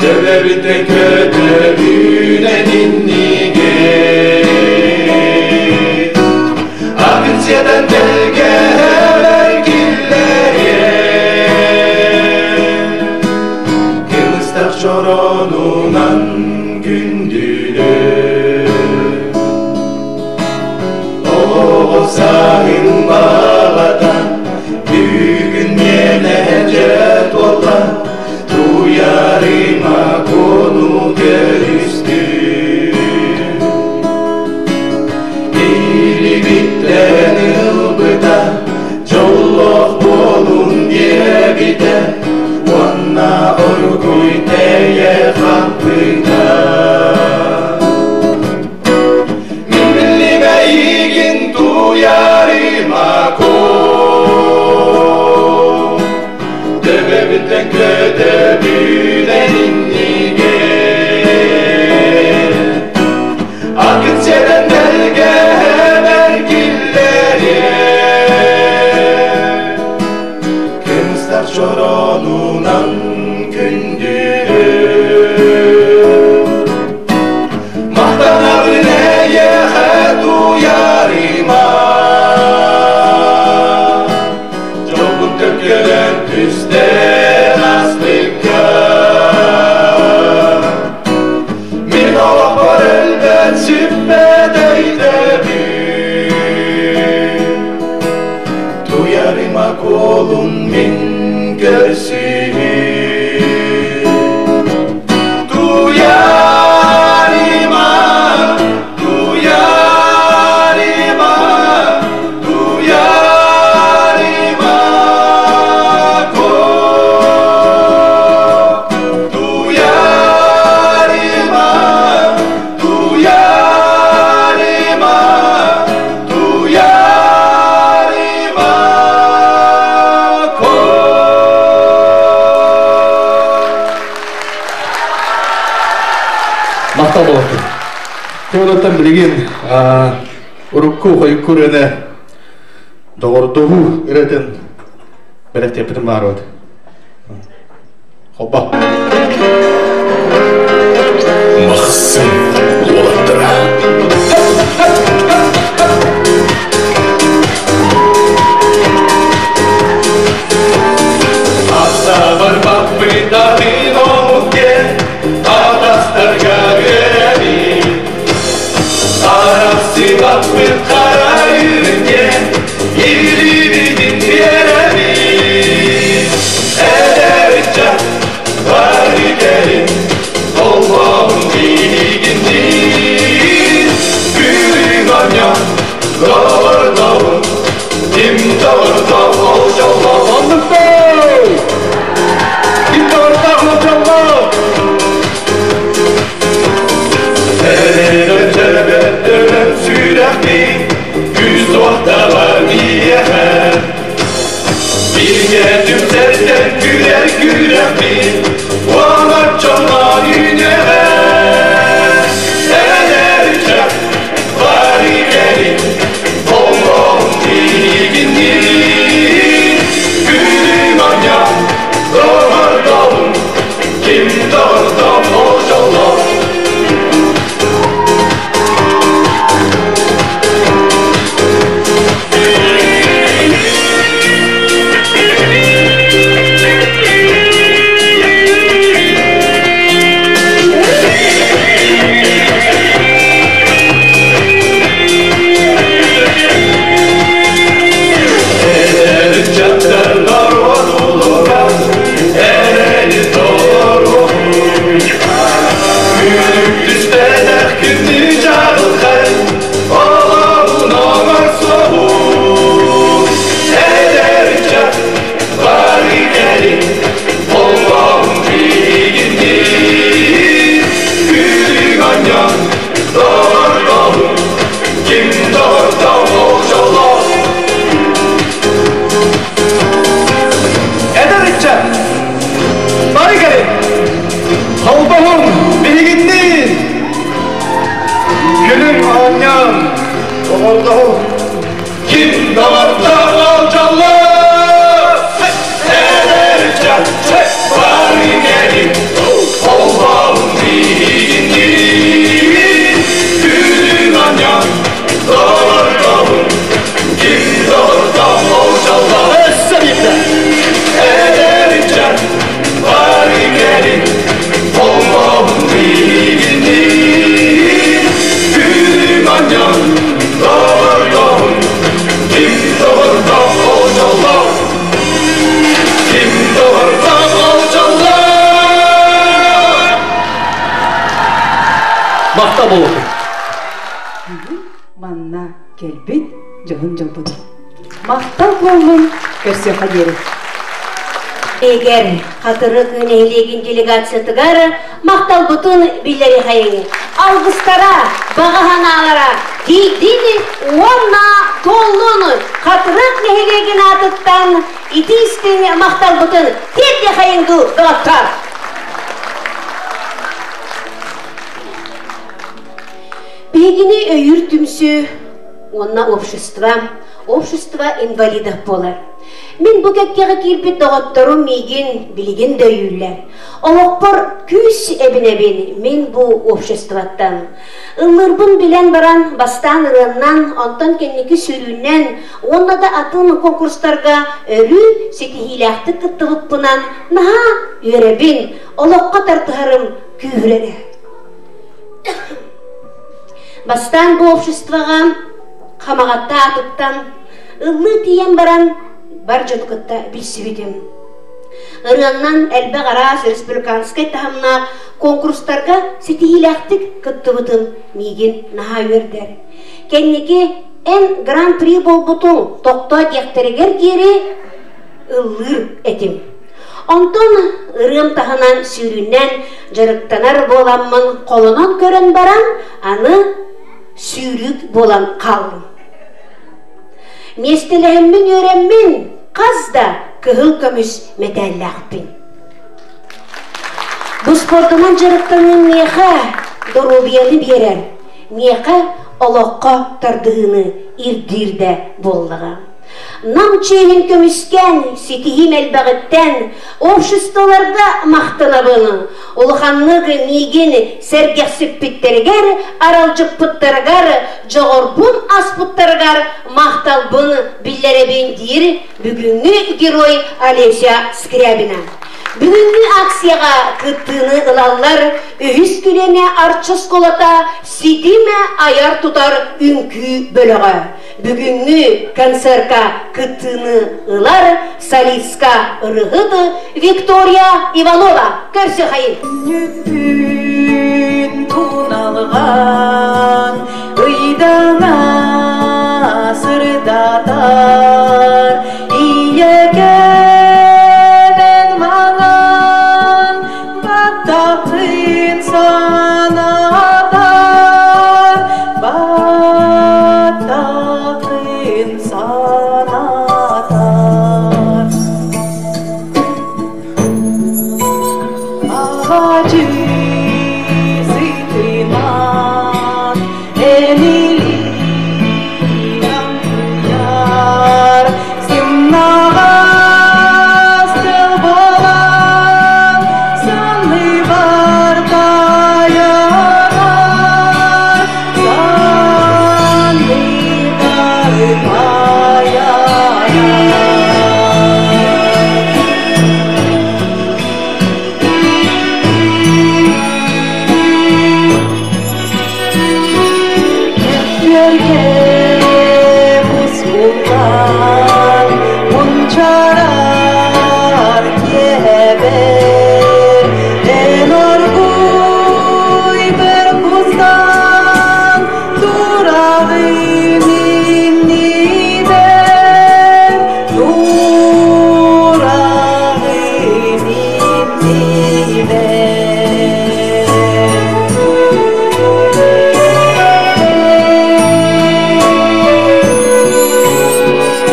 Devlete kötülüğüne dinlige Akınsiyeden belge vergillere Kırmızdak çorununan gündülü O sahil bağladan Bugün gelecek olan Duyarıma konu görüstü İli bitten ılbıda Çolluk bolun diye bide Vanna orguy teye kapıda Minlime ilgin duyarıma konu Devletten kötülüğüne inlige Akınsiyeden belge vergillere Kırmızlar çorununan gündülü Mahtanavı neye duyarıma Çoğun tökülen üstten aslıkka Min Allah var elbet sübbedeyde bir Duyarıma kolun min görsün Duyarıma, duyarıma, duyarıma Мақтал болыпты. Теодоттан билген урукку койукку эне догордогу иретен беректепитин баары өт. Хоппа. Максым Олаттыра. Аса бар баппыдары номуке Адастырга береби Арасы баппыд кара үйренге Елибидин береби Эдерча бар келин Олмоун бейли Мақта болу. Манна келбит жоғын жолбуду. Мақтал болын көрсе қадері. Егер қатыры күнейлеген делегация тұғары мақтал бұтын білері қайыңы. Алғыстара, бағаханалара, дейдені онна толуны қатыры күнейлеген атыттан итистен мақтал бұтын терде қайыңды дұғаттар. Бегіне өйір түмсі, онна общество инвалидов болар. Мен бұл кәттеғі келбет доғаттару мейген білген дөйілер. Олықпар күс әбін мен бұл обществаттан. Үллірбін білен баран бастан ұрыннан, онтан кәнекі сүріннен, онна да атын конкурстарға өрі сетихилақты күттігіппінан наға өребін, олыққа тартығарым күйірері. Бастан бұл обществоға қамағатта атыттан ұлы тиен баран бар жодықытта білсібедім. Үрғаннан әлбі қарас республиканскай тағымна конкурстарға сетихилақтық күттібітім меген наға өрдер. Кәннеке ән гран-при бол бұтын тоқта дектірігер кері ұлыр әтім. Онтон ұрым тағынан сүйріннен жарықтанар боламын қолынан көрін баран, аны сүйрік болам қалым. Местелігіммен өреммен қазда күгіл көміс мәтәлләқпен. Бұл спортынан жарықтанын меға дұрубияны берер, меға олыққа тардығыны ирдирді болдыға. Нам чейін көміскен сетихим әлбәғіттен обществоларда мақтанабыны, олғанлығы мейгені сәргәсіп біттергер, аралжық бұттарғар, жоғырбын ас бұттарғар мақталбыны білдері бендер бүгінгі герой Олеся Скрябина. Бүгінгі акцияға күттіні ылалар, өйіз күлене арчыс қолата, сетиме аяр тұтар үнкі бөліға. Бүгінгі концертқа күттіні ылар, солистка ұрығыды Виктория Иванова. Көрсе қайын. Нүпін туналған, ұйдана сырдатар, иегеден маған баттақын санатар, баттақын санатар. Ağacı zeytinan enili yankılar, simnağaz tel bolan sanlı var dayanar, sanlı var dayanar. Yerge buzullar munçarar keber, en orguy bir kuzdan durağın inniden, durağın inniden.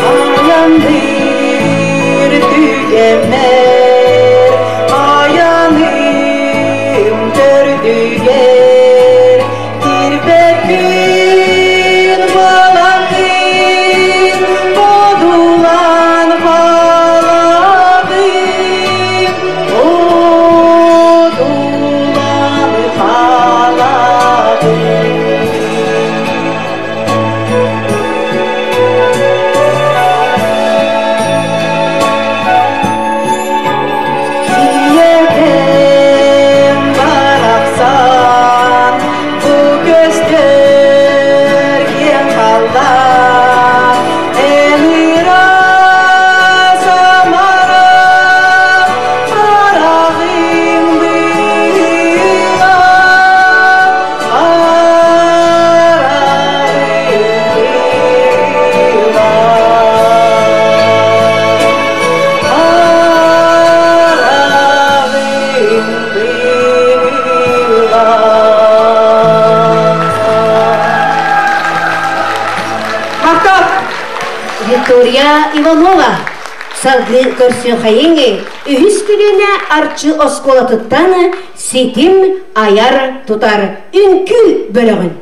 Ayandır tügemer, ayanım gördüger, kirbekün balakın, bodulan balakın, Мария Иванова. Салгы көрсөхайыңы үхіс күліне арчы осколатыттаны сетим аяр тутар үнкүл бөлігін.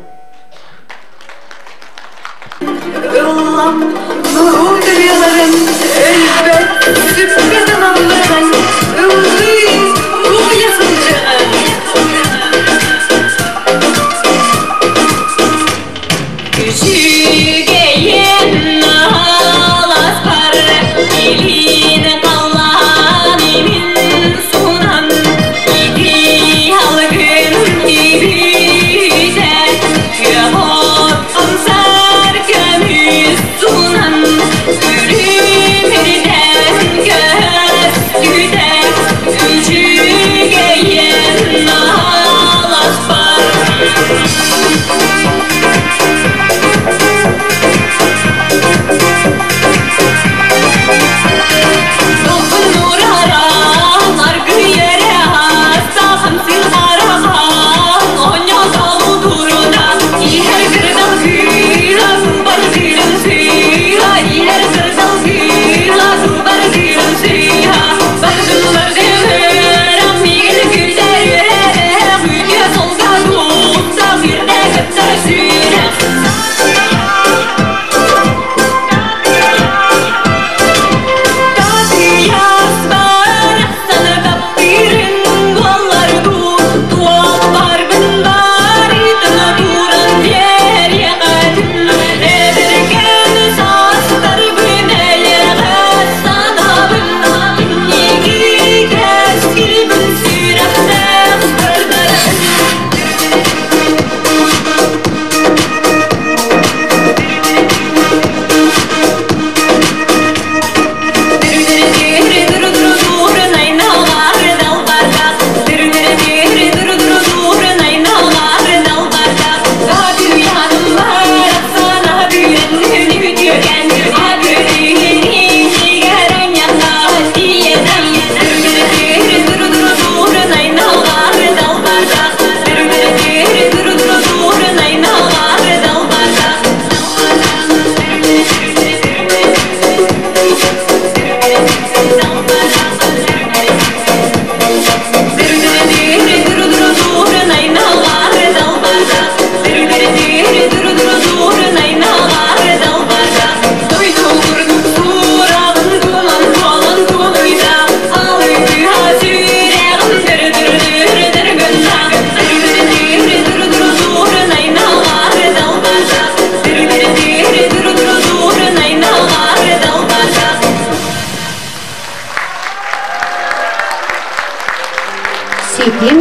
Сетим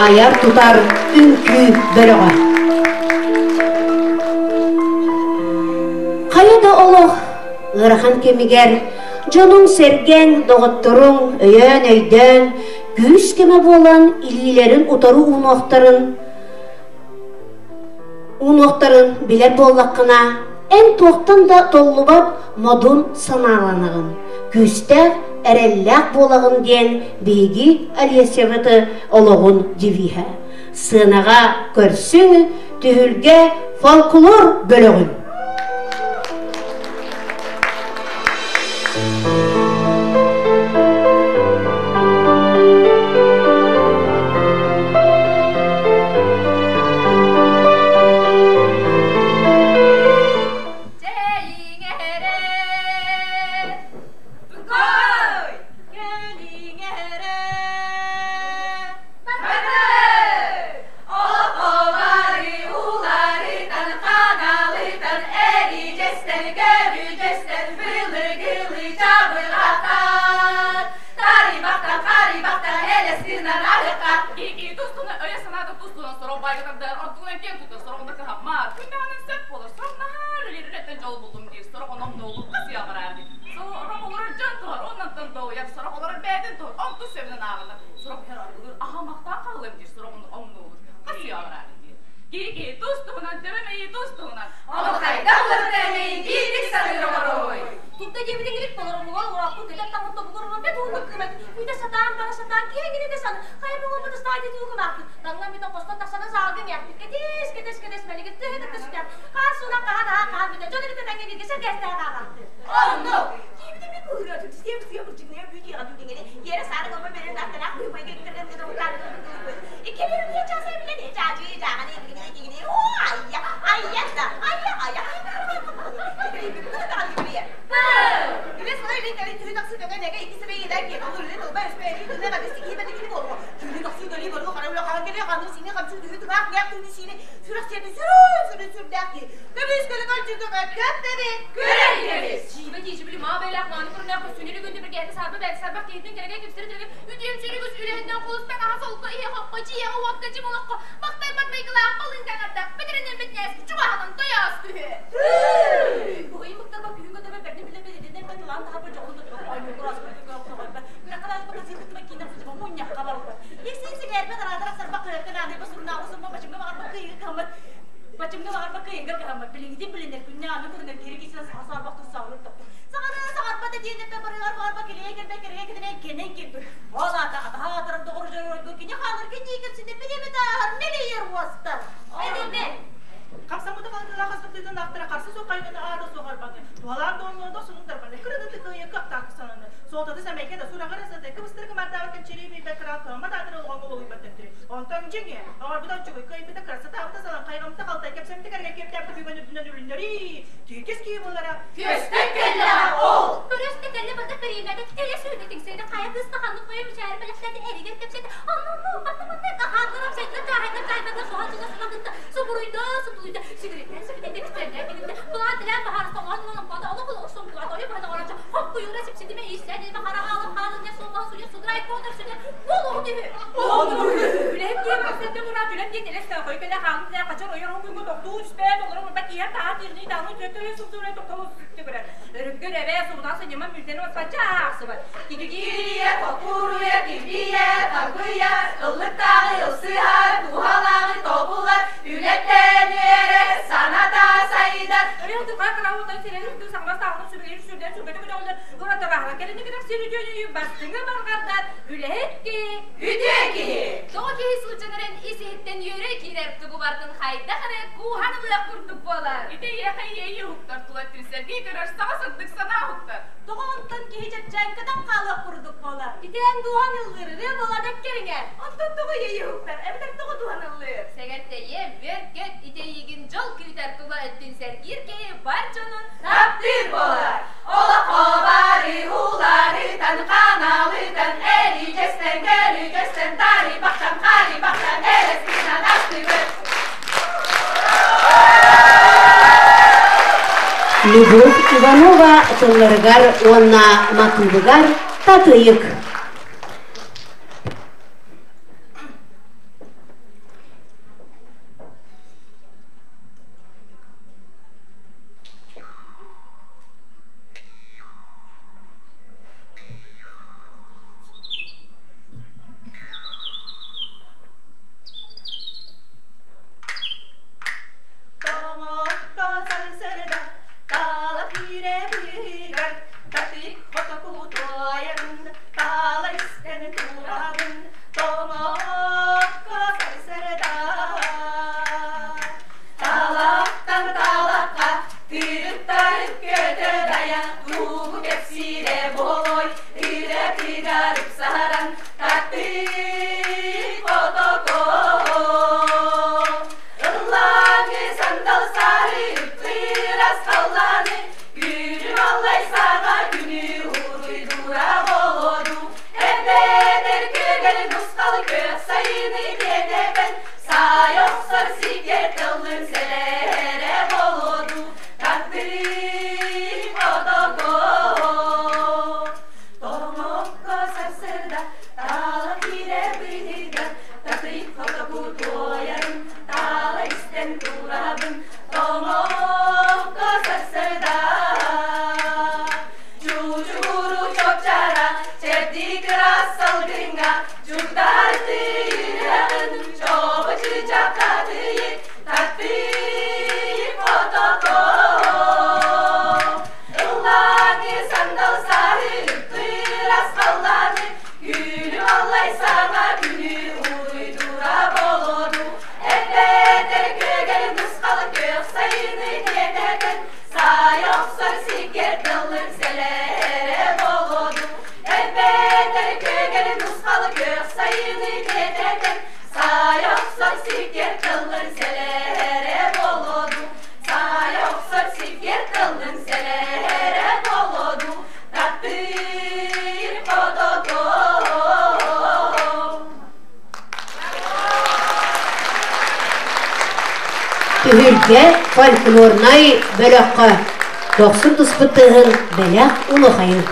аяр тутар үнкү бөлігі. Қайда олық ырхан кемигер, жонун серген доғыттырың өйен өйден, күз кеме болан илилерин утару уноқтарын билер боллаққына, ән тоқтан да толлубап модун саналанығын. Күстәк әрелләк болағын ден бейгі әлесеріті олығын девиға. Сынаға көрсің түхілге фолклор бөлігін. Oh no! ne kadar siki ben gidip oldu. Şimdi nasıl geliyor böyle karayla karan geliyor kanı sini kapçı düğü bak ne yaptığını sini sürekli seni sür derki. Bebeğiz böyle kalçıda kalp bebek. Göreriz. Şibe diye bile ma böyle akmanı kuruna ko süneri günde bir geldi sarba belki sarba teyden gerek kimsere direkt üdüyüm seni göz ülerinden kolustan aha soğukla iyi hokkacı ya o vakkacı molakko. Bak ben kıyıla balından atta. Bederinden bitmez. Çubahadan doyaz tühe. Bu iyi mıktar bak gün kadar ben bile beledinden ben lan daha böyle oldu. Ay bu burası böyle böyle. Bir kadar bu kasih tutmak yine bu munyak kabar. Yesin gelme kadar sarba kıyıkan ane basurna olsun bu başımda var bakıyı kamar. Başımda var bakıyı kamar. Bilin bilinir dünya ne kurun geri gitsen hasar baktı sağlık taptı. Sangat pada diye de var bak ileye gidene gene gibi. Valla da daha tarafta orucu kini kalır kini ikisinde bir mi daha nereye vasta. Edeme. Kapsamda kaldılar kasıtlıdan aktıra karşı sokayda da ağda sokar bakın. Dualar donluğunda sunun darbanı. Kırıdı tıkıya kaptak sanını. Soltada semeke de sura garasa da kıvıstırı kımarda vakit çeriği bir bekara kılma da adırı olma oluyor batırtırı. Ondan cenge. Ağır bir daha çıkıyor. Kayıp bir de karşı tavta salan kaygımda kaltay kepsem de karga keptem de büyüğünü dünden ürünleri. Tükes ki bunlara. Köstekelle ol. Köstekelle bana perimlerde tele söyledin seni kaya kız takanlık koymuş her belekten eriger kepsede. Anlamı bakımında kahandırım seni kahayda kaybeder şu hacıda sunakında. Suburuydu sutuluydu. Sigaretten sigaretten isterler elinde. Buna dilen bahar soğanla bana alıp olsun. Adayı bana oranca. Hop bu yura sipsidi me istedi. Bahara alıp halınca soğuğa suya sudrayıp kondur suya. Olur gibi. Olur. Bülent diye bahsetti buna. Bülent diye telesine koyup ele halınca kaçar oyun huyunu doktuğu üspeye dolurum. Bak yer daha dirni dağını tökülü sustuğuna doktuğu süttü göre. Örüp göre ve sudan sınıma müjdeni olsaca ağsı var. Giriye, topuruya, gibiye, takıya, ıllık dağı, ılsıya, duhalağı, topular, ületlenere, sana da sayıdan. Öyle oturma kıravuldan silerim, kız sanmaz dağını sübülerim, sürdüler, sübülerim, sübülerim, burada bahla gelini kadar seni dönüyüm, bastığına balgardan, ület ki, üte ki. Doğu ki sılcanların isihitten yürek girer ki bu vardın hayda kadar kuhanımla kurduk bolar. İde ye huktar tulatırsa, bir görer sana sandık sana huktar. Doğantan ki hicap cankadan kala kurduk bolar. İdeyen doğan yılları, ne bolar dek kerine. Ondan doğu ye huktar, evden doğu doğan yılları. Segerte ye, verket, ide yegin jol kriter tula ettin sergir ki, barcanın takdir bolar. Ola kobari, hulari, tan kanalı, tan eri, gesten, geri, gesten, tari, baktan, kari, baktan, eresinden açtırır. Любовь Иванова тылларыгар онна матулыгар татыйык. Ühürge folklornay bölökka. Doksun tuspıttığın belak uluğayın.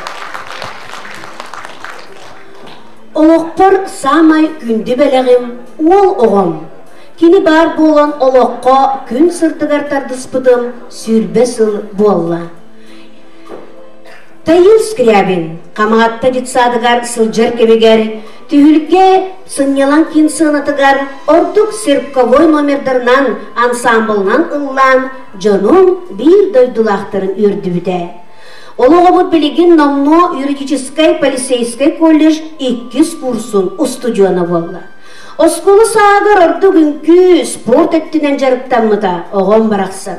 Oloqpar samay gündü belagim, ol oğum. Kini bar bolan oloqqa gün sırtıgar tardıspıdım, sürbesıl bolla. Tayıl Скрябин, камағатта жетсадыгар сылжыр кебегер, түйілге сынялан кен сынатыгар, ордук сырпковой номердернан, ансамблнан ыллан, жонун бир дойдулақтырын үрді біде. Олуғабыт білеген Номно юридической полицейской колледж 2 курсын устудиона болла. Осколы сағыр орду күнкі спорт әттінен жарықтамыда оғын барақсын.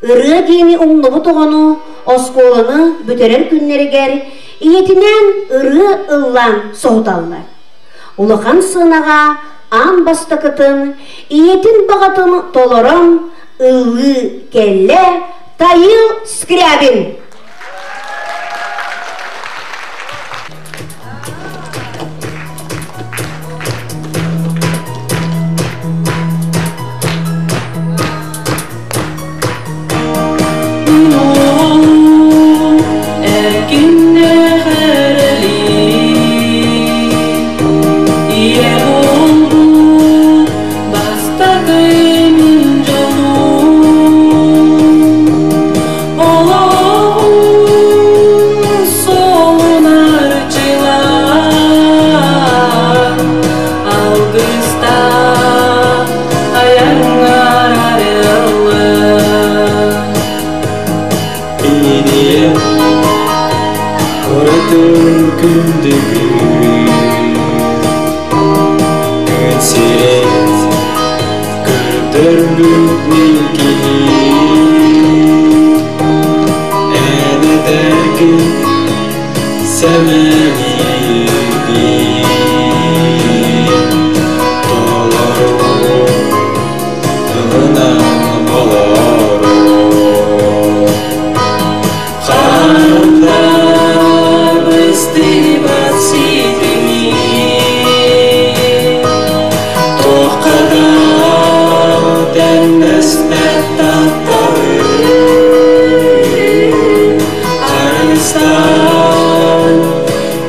Ыры дейіні ұңнығы тоғыны, осколыны бүтерер күннерігер, иетінен ыры ыллан соғдаллар. Улыған сынаға ан бастықытын, иетін бағатын толырым, ылы келле, Тайыл Скрябин.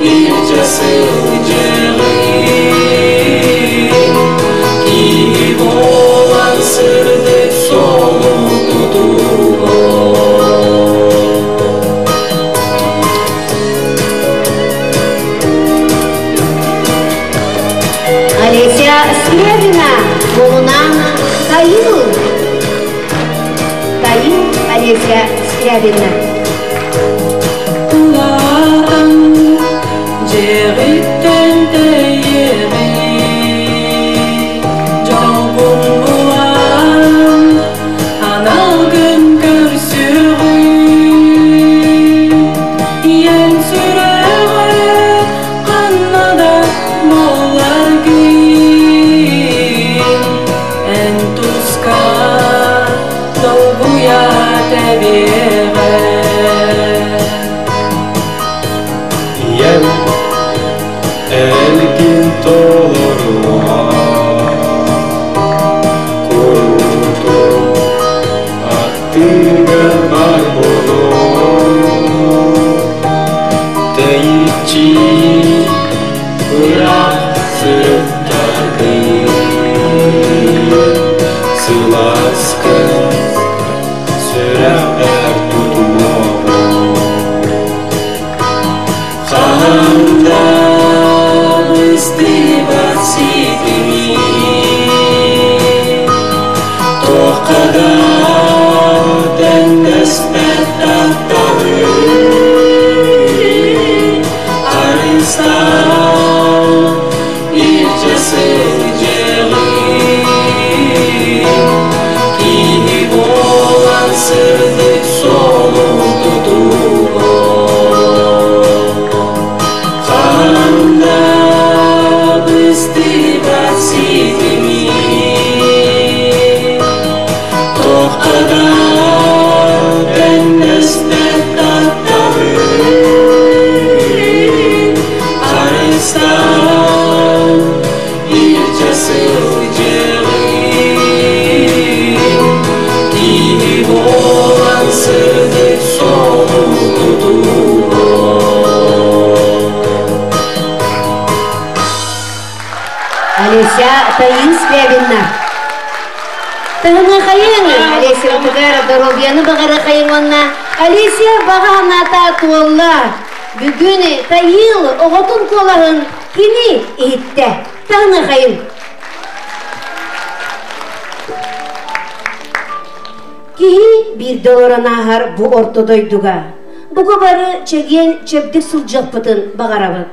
Irca sığ Алися тайын слябинна. Тыгыны қайын, Алися тұғар здоровьяны бағары қайын онна. Алися бағана татуылла. Бүгін тайыл оғытын қолағын кені етті. Тыгыны қайын. Кихи $1 ағар бұ ортодойдуға. Бұғы бары чеген чөбдік сұлжақ бұтын бағарабы.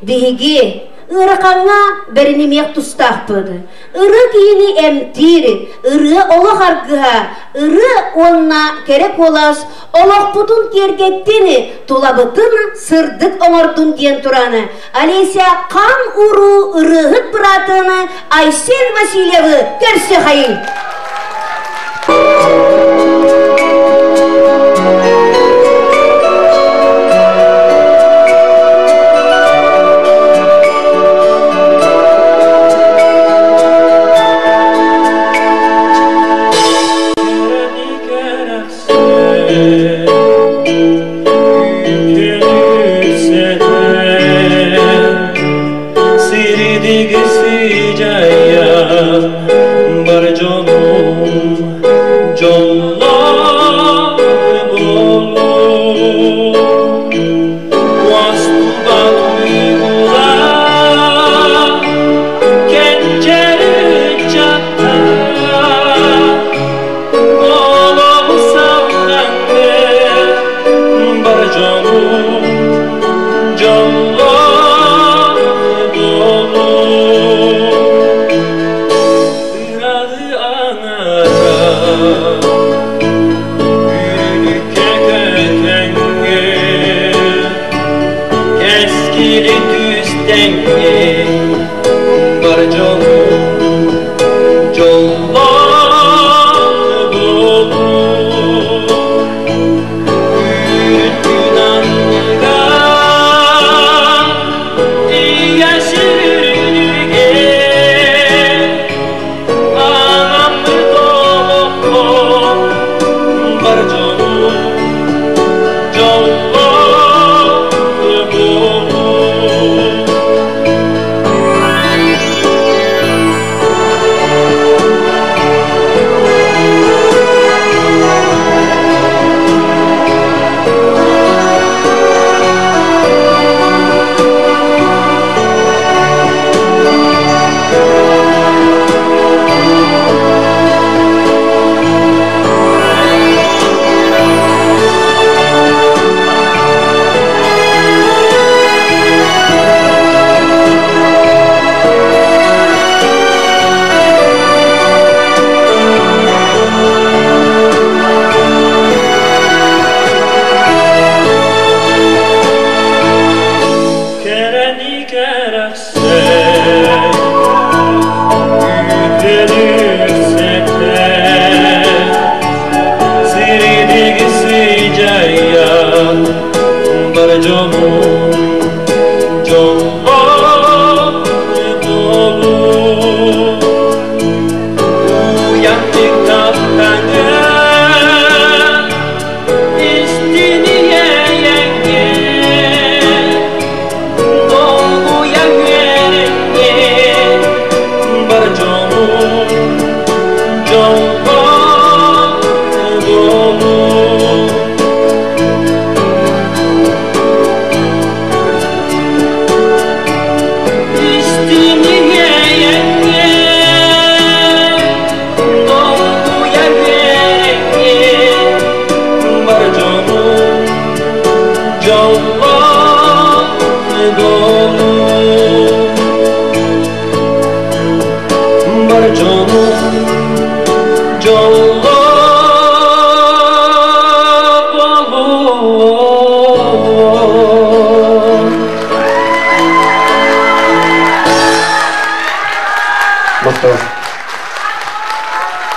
Дегеге ырақаңа бәрінемек тұстақ бұды. Үрі кейіні әмтері, үрі олық арғыға, үрі онына керек олас, олық бұтын кергеттені, толабытын сырдық оңырдың ден тұраны. Алися қан ұру ұрығыт бұратыны Айсен Васильевы көрсе қайын.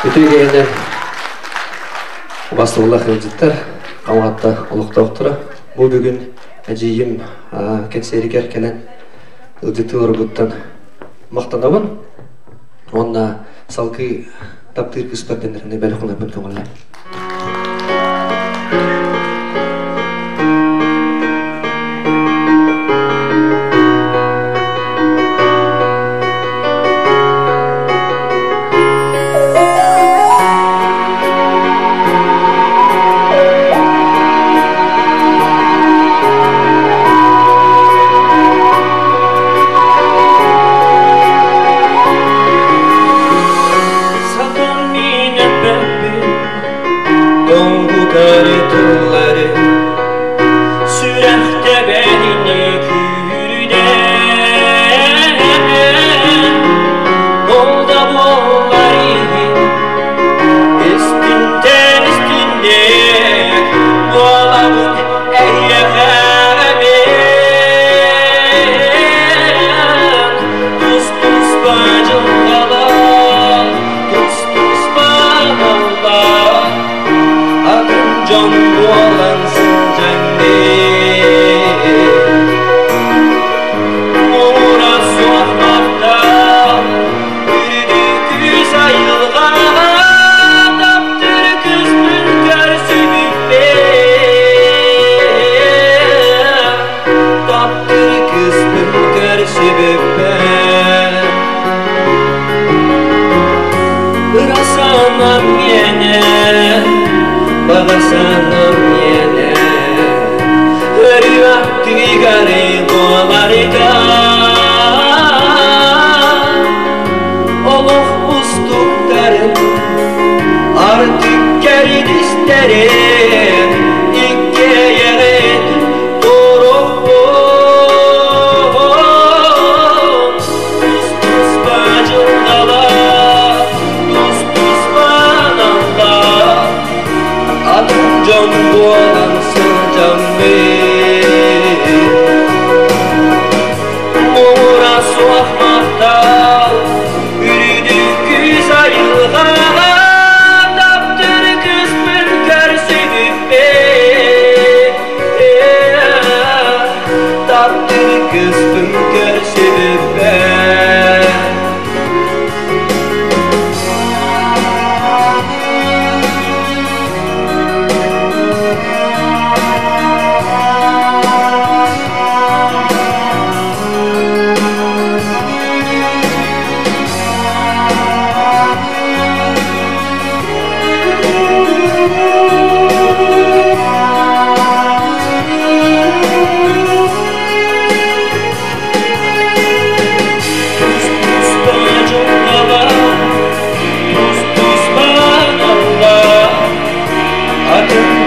Ütügeyden Basıllah kılcıtlar Qamaqatda ұлықтауқтыра. Бұл бүгін әжейім кәнсері кәркелен ұлжыты орғыттан мақтанауын. Онна салқы таптыр күспәрденеріне бәлі құна бүн көңілі. bağasanım yine Hürüyattı garip olardı Oluq ustuklarım artık geldi isterim İkke yerin doğru Tuz bacımdala Tuz bananda Adım can boğalansın can bey Muğra soğukmakta Yürüdük güz ayılğa Taptır kısmın körsünüp Taptır kısmın körsünüp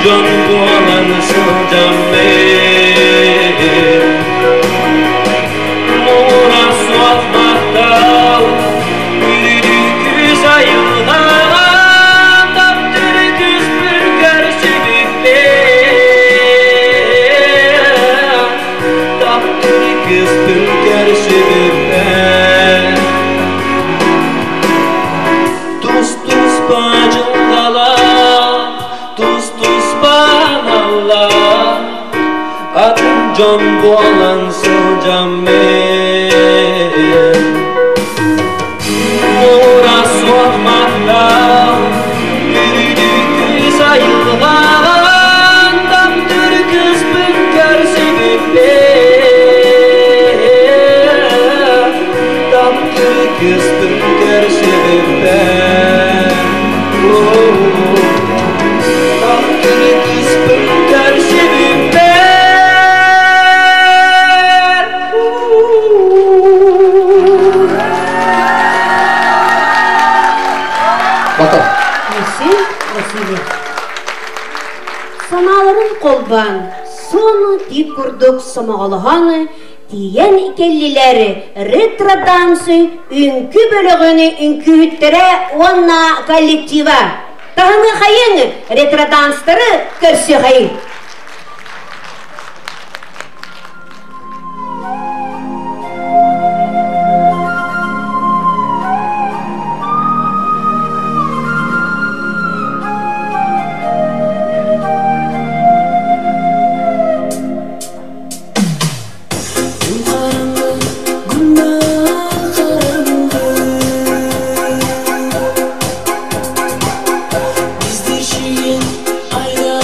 Can boğalansın can bey Muğra soğukmakta Yürüdük güz ayılğa Taptır kısmın körsünüp Taptır kısmın körsünüp Tuz bacım dala Tuz banalla Adım can boğalansın can bey Muğra soğukmakta Yürüdük güz ayılğa Taptır kısmın körsünüp Taptır kısmın körsünüp Taptır kısmın körsünüp Bata. Vasili. Samaların kolban, sonu deyip kurduk samağalıhanı, diyen ikellileri retro dansı, ünkü bölüğünü ünkühüttüre onna kollektiva. Tahını hayın retro dansları körsü hayın. Ayra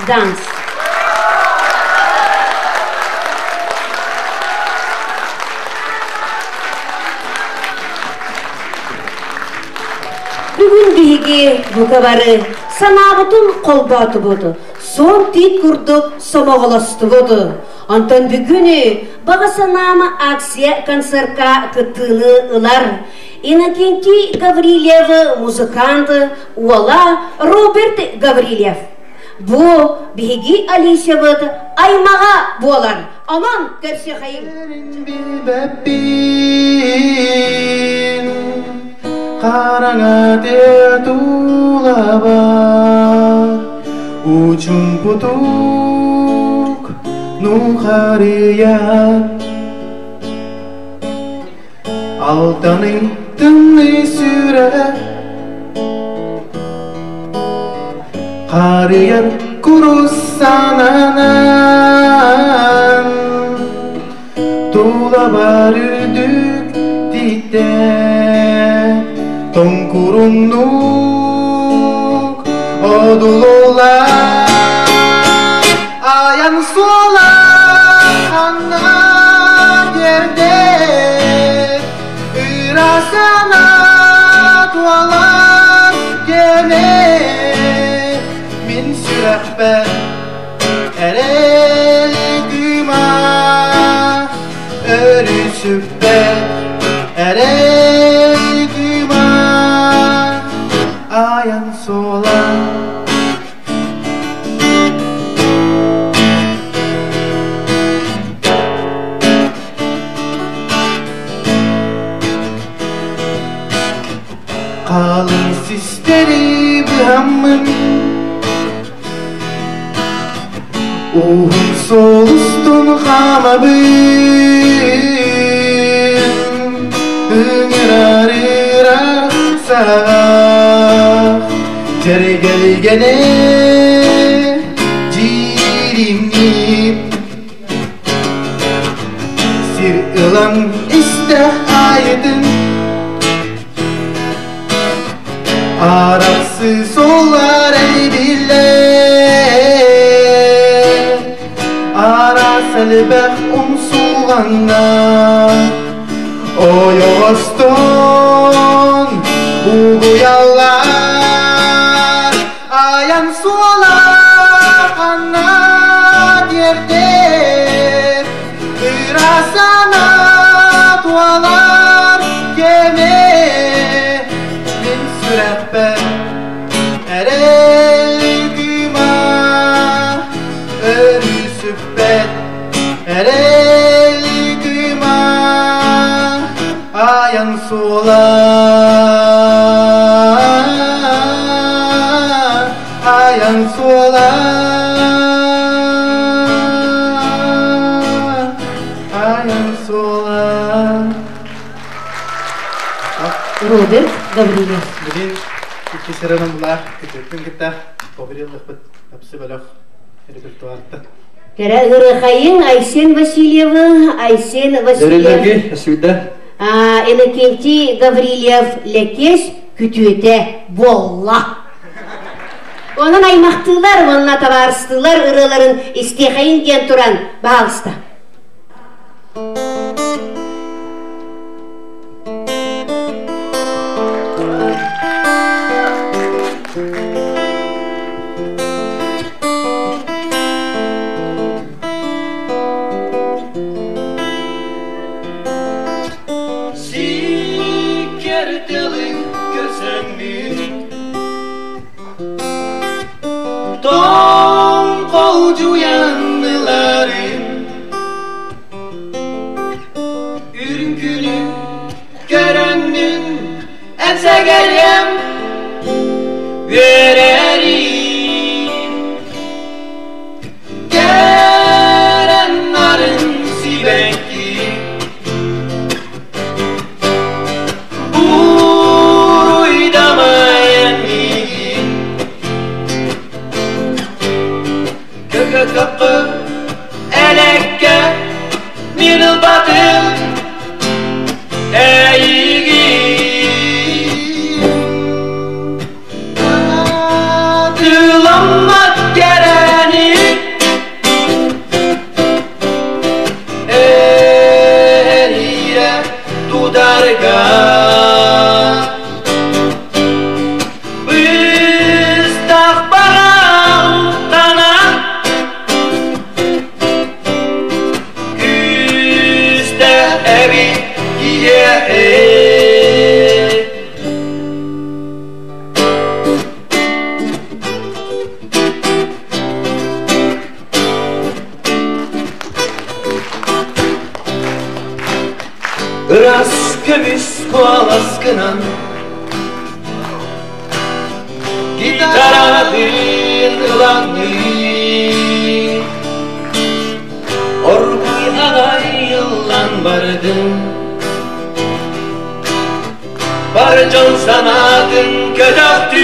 dans. Бүгін биге бұқабары санағытын қолбаты бұды. Сон тит күрдік самағыласты бұды. Антон бүгіні бағасанамы акция концертка кыттыны ылар. Иннокентий Гаврилев музыканты, уала Роберт Гаврилев. Бу биги Алисия бұды аймаға болар. Аман көрсе қайым. Karanga te tulaba Ujung putuk nukhariya Altaning tını süre Kariyar kurusananan Tulaba rüdük dikten Tongkurunuk odulola Ayan sola ana yerde Irasana tualan gene Min sürehber erel güma Örüsübber erel Ayan sola Kalın sisteri bihamın Uhum solustun hamabın Hıngırarıra sağa Tergelgene cirimnip Sir ılan isteh aydın Arapsız olar ey biller Ara selbeh umsulğanna O yoğaston Uyallar ayan sola ana yerde Irasana tualar gene Min sürehber erel güma Örüsübbet erel güma Ayan sola Ayan sola Ayan sola Роберт Гаврилев. Бүгін iki sıranın bular kütüktün gitta Побрилых бит апсы балах репертуарда Кәрі ұрықайын Айсен Васильева, Айсен Васильев. Дөрелерге, әсуйда. Иннокентий Гаврилев лекеш күтуете болла. Onun аймақтылар, онына табарыстылар ұрыларын істеқайын ген тұран бағалыста. Tom kolcu yanlıların Ürünkünü görendün Ense gelem vererim Gelenlerin sibekti Buruydamayan miyim Kapı elekke min batıl eğigim Atılanmak gereni Biraz kömüs kualaskınan Gitaradın ılanı Orguy ağay yıllan bardım Barcan sanatın ködaktı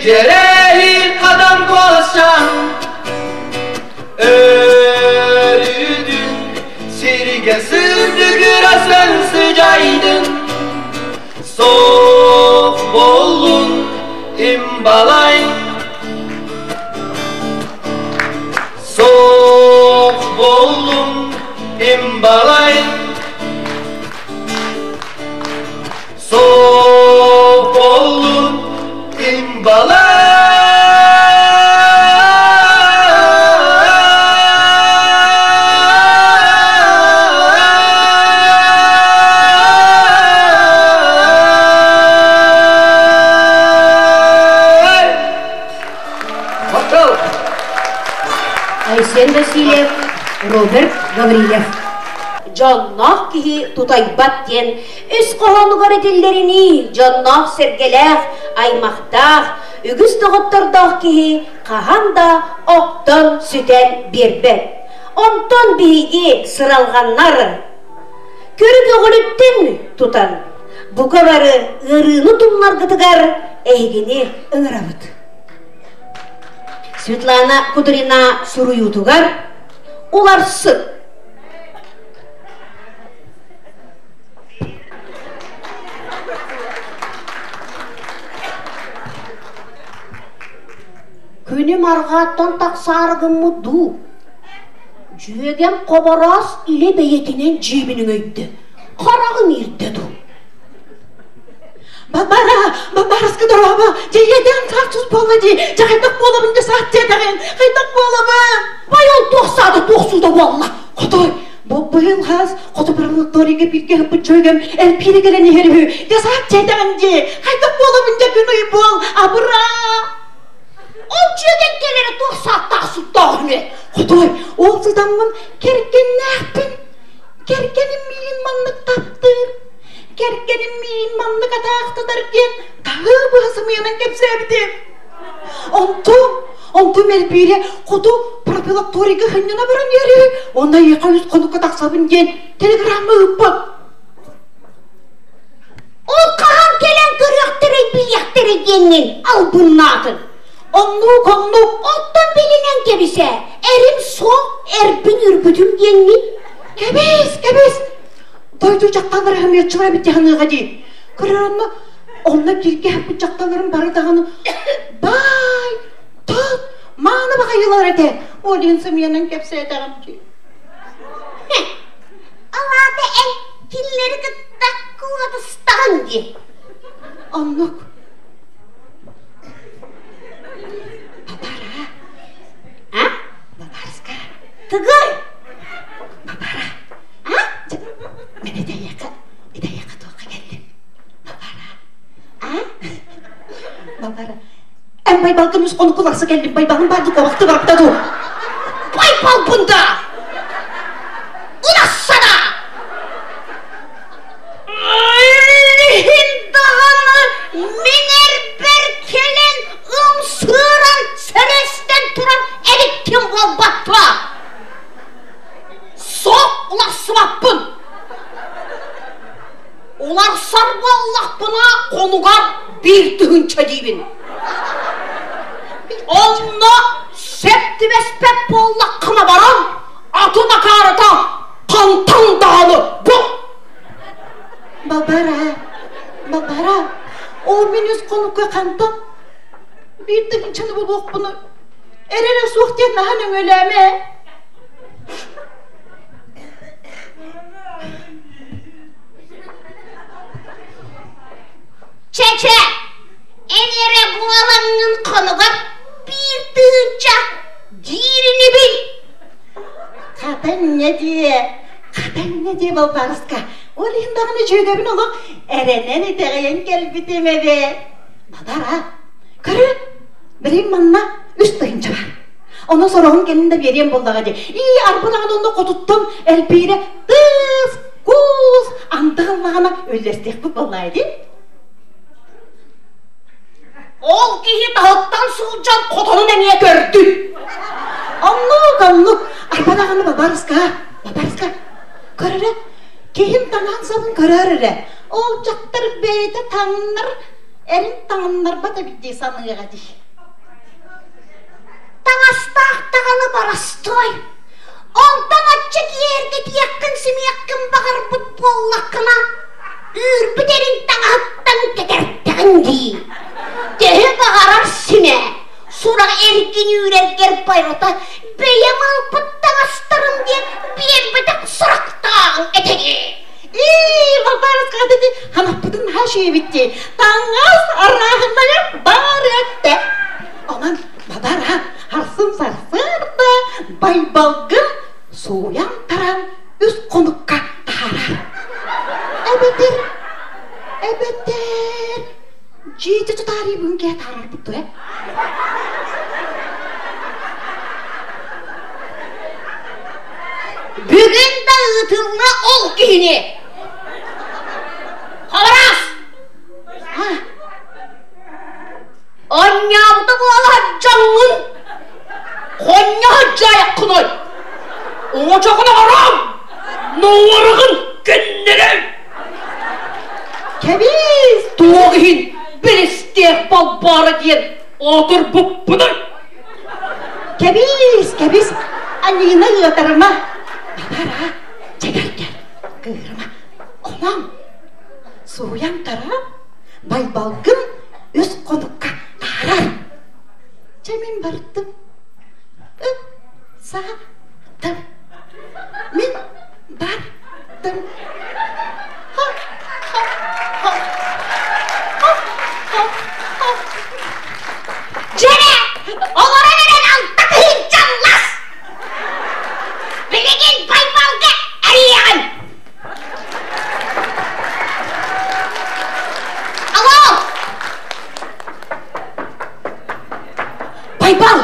Cerehi kadam koşan Örüdün Sirge sürdügürasın sıcaydın Soğuk bollun imbalay Soğuk bollun imbalay Soğuk bollun imbalay Айсен Васильев, Роберт Гаврилев. Жоннах кихи тутайбат ден, үс қоғанығар етелеріні, жоннах сергелех, аймақтах, үгіз тұғыттырдақ кихи, қағанда оқтан сүтен бербет. Онтан бейге сыралғаннар, көрігі ғылыттен тұтан, бұға бары ғырыны тұмлар ғытығар, әйгені ұңырабыд. Светлана Кудрина суруютугар, улар сыт. Күнім арғаттан тақсарығым мұду. Жүйеген қобарас иле бейетінен жебінің өйді. Қарағым ерді ду. Бараскы дұрабы, жейеден сақсыз болы де, жағайдық болабын де саат дедіғен, қайдық болабын. Бай ол тоқсады, тоқсуда болла. Құдай, бұйыл қаз, құды бірілік дөрінге бірге ғып жөйгем, әлпері келені ербі, де саат дедіғен де, қайдық болабын де күн үй бол, абыра. Ол жөген келері тоқсаттағы сұттағыны. Құдай, ол сылданмын керкен нәқпін, керкенім мейін маңлық таптыр. Керкенім мейін маңлық атақтыдырген, тағы бұғысы мейінен кепсәбдім. Онту мәлбейлі құду пропилакторигі хыннына бірін ері, онда еқа үз қонуққа тақсабын ген, телеграммы ұппын. Ол қаған келен көріқтірі білектірі геннен ал бұннатын. Онлық, оттан белінен кебісе, әрім соқ, әрбін үрбітім геннен. Кебес. Дойду жақтаныр әмет шығыра біттіғаныға дей. Көреріні, онына бірге әппіт жақтанырын барыдағаны. Бай, тұт, маңы баға елар әді. Ол енсі менің кепсе әдіғам дей. Алады әл, келлері күттақ қылғады стаған дей. Онлық. Бабара. Бабарыска. Тығай. Бабара. Мен идаяқы тоқы келдім. Бабара. Бабара. байбалгын үз қоны құлақсы келдім, байбалын барды қоғақты барыптаду. Байбал бұнда! Ұнассана! Лихиндағаны менер бір келен ұмсыран сәрестен тұран әліктен болбатва. Соқ ұласымаппын. Олар сарбаллақпына қонуға bir tığınça deyibin. Onunla septi vespep bollaqına baran atına karıta kantan dağılı bu. Babara, o minüz konukka kantan bir tığınçanı bu boq bunu erene soğuk diyen nahanın öleme. Çeçe, enere bualanın konuga bir tığınca dirini bil. Katan ne diye balbarıska. Olayındağını cögebin olup erenen eteğen gel biteme be. Babara, körü, bireyim manna üst tığınca var. Ondan sonra onun kendinde vereyim bollağa diye. İyi arpınağını onu kotuttum, elbire tız, kuz, antığınlağına öllestek bu bollağı diye. Ol kihi dağıttan sığılcan kotonun emeye gördü. Anlık. Arpanağını babarıska. Körere, kehin tanağın sabın körere. Ol caktır beyde tanınır, erin tanınır bada bitti sanığı gadi. Tanastağ tağını barastoy. Ondan açık yerde yakın simi yakın bağır bud bollakına. Ürbüderin tağıttan ketertağın di. Dehe bağırar sime. Sonra ergin yürekler bayrata. Beyem alpıttan astarım diye bir bedek sıraktağın etegi. Babarız kadedi. Hanapıdın her şey bitti. Tağız arağınaya bağır etti. Aman babara harsın sarsırdı. Baybalgın soğuyan taran üst konukka tarar. Ebedir. Ciddi tutari bunge tarar buttu ya. Bugün dağıtılma ol kihini. Havaras. Anyavda bu ala canın. Konya hacaya kınay. Oğa çakına haram. Novarıgın gündürüm. Kebiz. Doğuhin. Bir istihbal barı diyen otur bu budur. Kebiz. Anneyine yıldırma. Babara, çekerken kırma. Onam, soğuyan taraf, baybalgın üst konukka tarar. Cemin barıttım, sattım, min barıttım. Cene, onlara veren altta kıyıncan las. Biligin baybalga eriyan. Alo. Baybal,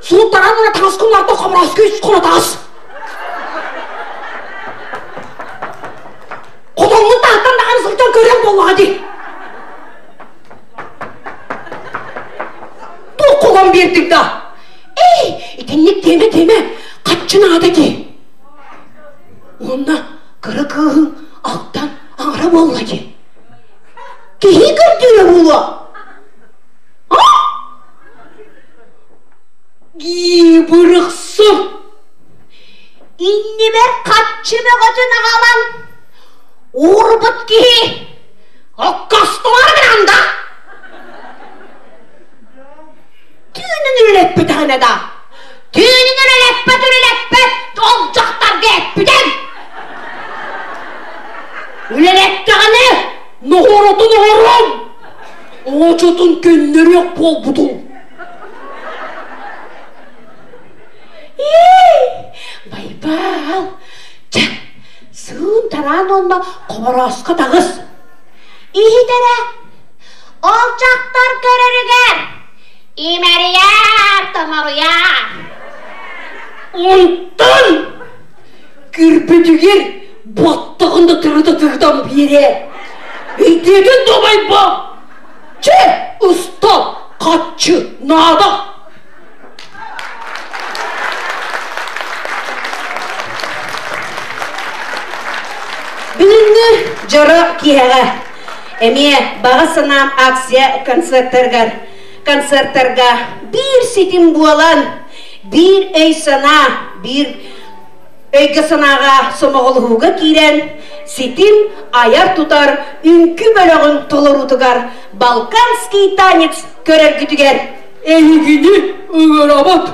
sultanan ona taskınlarda kamerası göz konatağız. Kodonun tahttan dağını sırttan gören bolu hadi. Bu kolon birdik da. Etenlik deme. Kaççın adeti. Onunla kara kığın alttan ağra bolladı. Kehi gördüğüne bulu. Bırıksın. İnni ver kaççımı gözüne kalan. Uğurbut kehi. Akkastılar bir anda. Tüğünün üleppet haneda. Tüğünün üleppet. Olcaklar geppidim. Üleleptağını. Noğurum. Oğucutun gönleri yok bol budum. Baybal. Sığın tarağın onunla kovaraska dağız. İyi dere. Olcaklar görürüger. Имәрия, тамария. Онтан кірпетігер баттығынды тұрды-тұрдан бере. Үйтетін домай ба. Че, ұстап, қатшы, нада. Бүгінгі жары кияға. Әме баға санам акция концерттарға бір сетім буалан, бір өй сана, бір өйгі санаға сомағылығыға кейрен, сетім аяр тұтар, үнкі бөлігін толыр ұтығар, балканский танец көрер күтігер. Әйгіні өңір абат.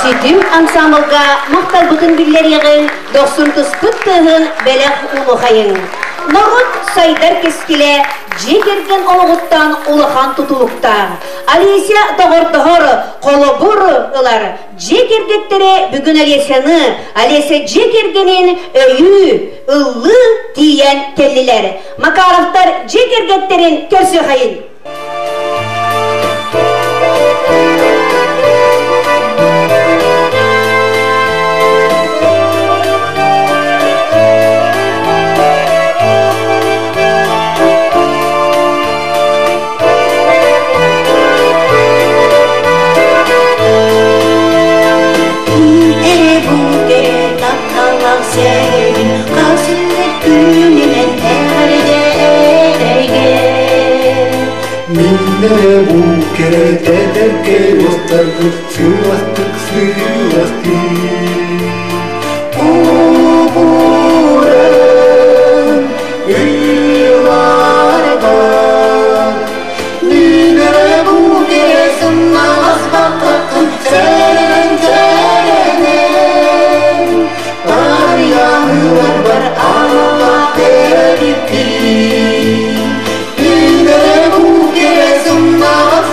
Сетим ансамблга мақтал бүтін білер еғін, доқсын тұс күттігін бәләқ ұлы қайын. Нағыт сайдар кескіле, жекерген олығыттан улахан тұтылықта. Алеся дағыр-дағыр, қолы бұры ұлар. Жекергеттері бүгін Алесяны, Алеся жекергенен өйі, ұлы тиен келлілер. Макаровтар жекергеттерін көрсі қайын. Minne bu kere tederke dostlardık sığlastık sığlastık Uğuran yıllarda Minne bu kere sınavaz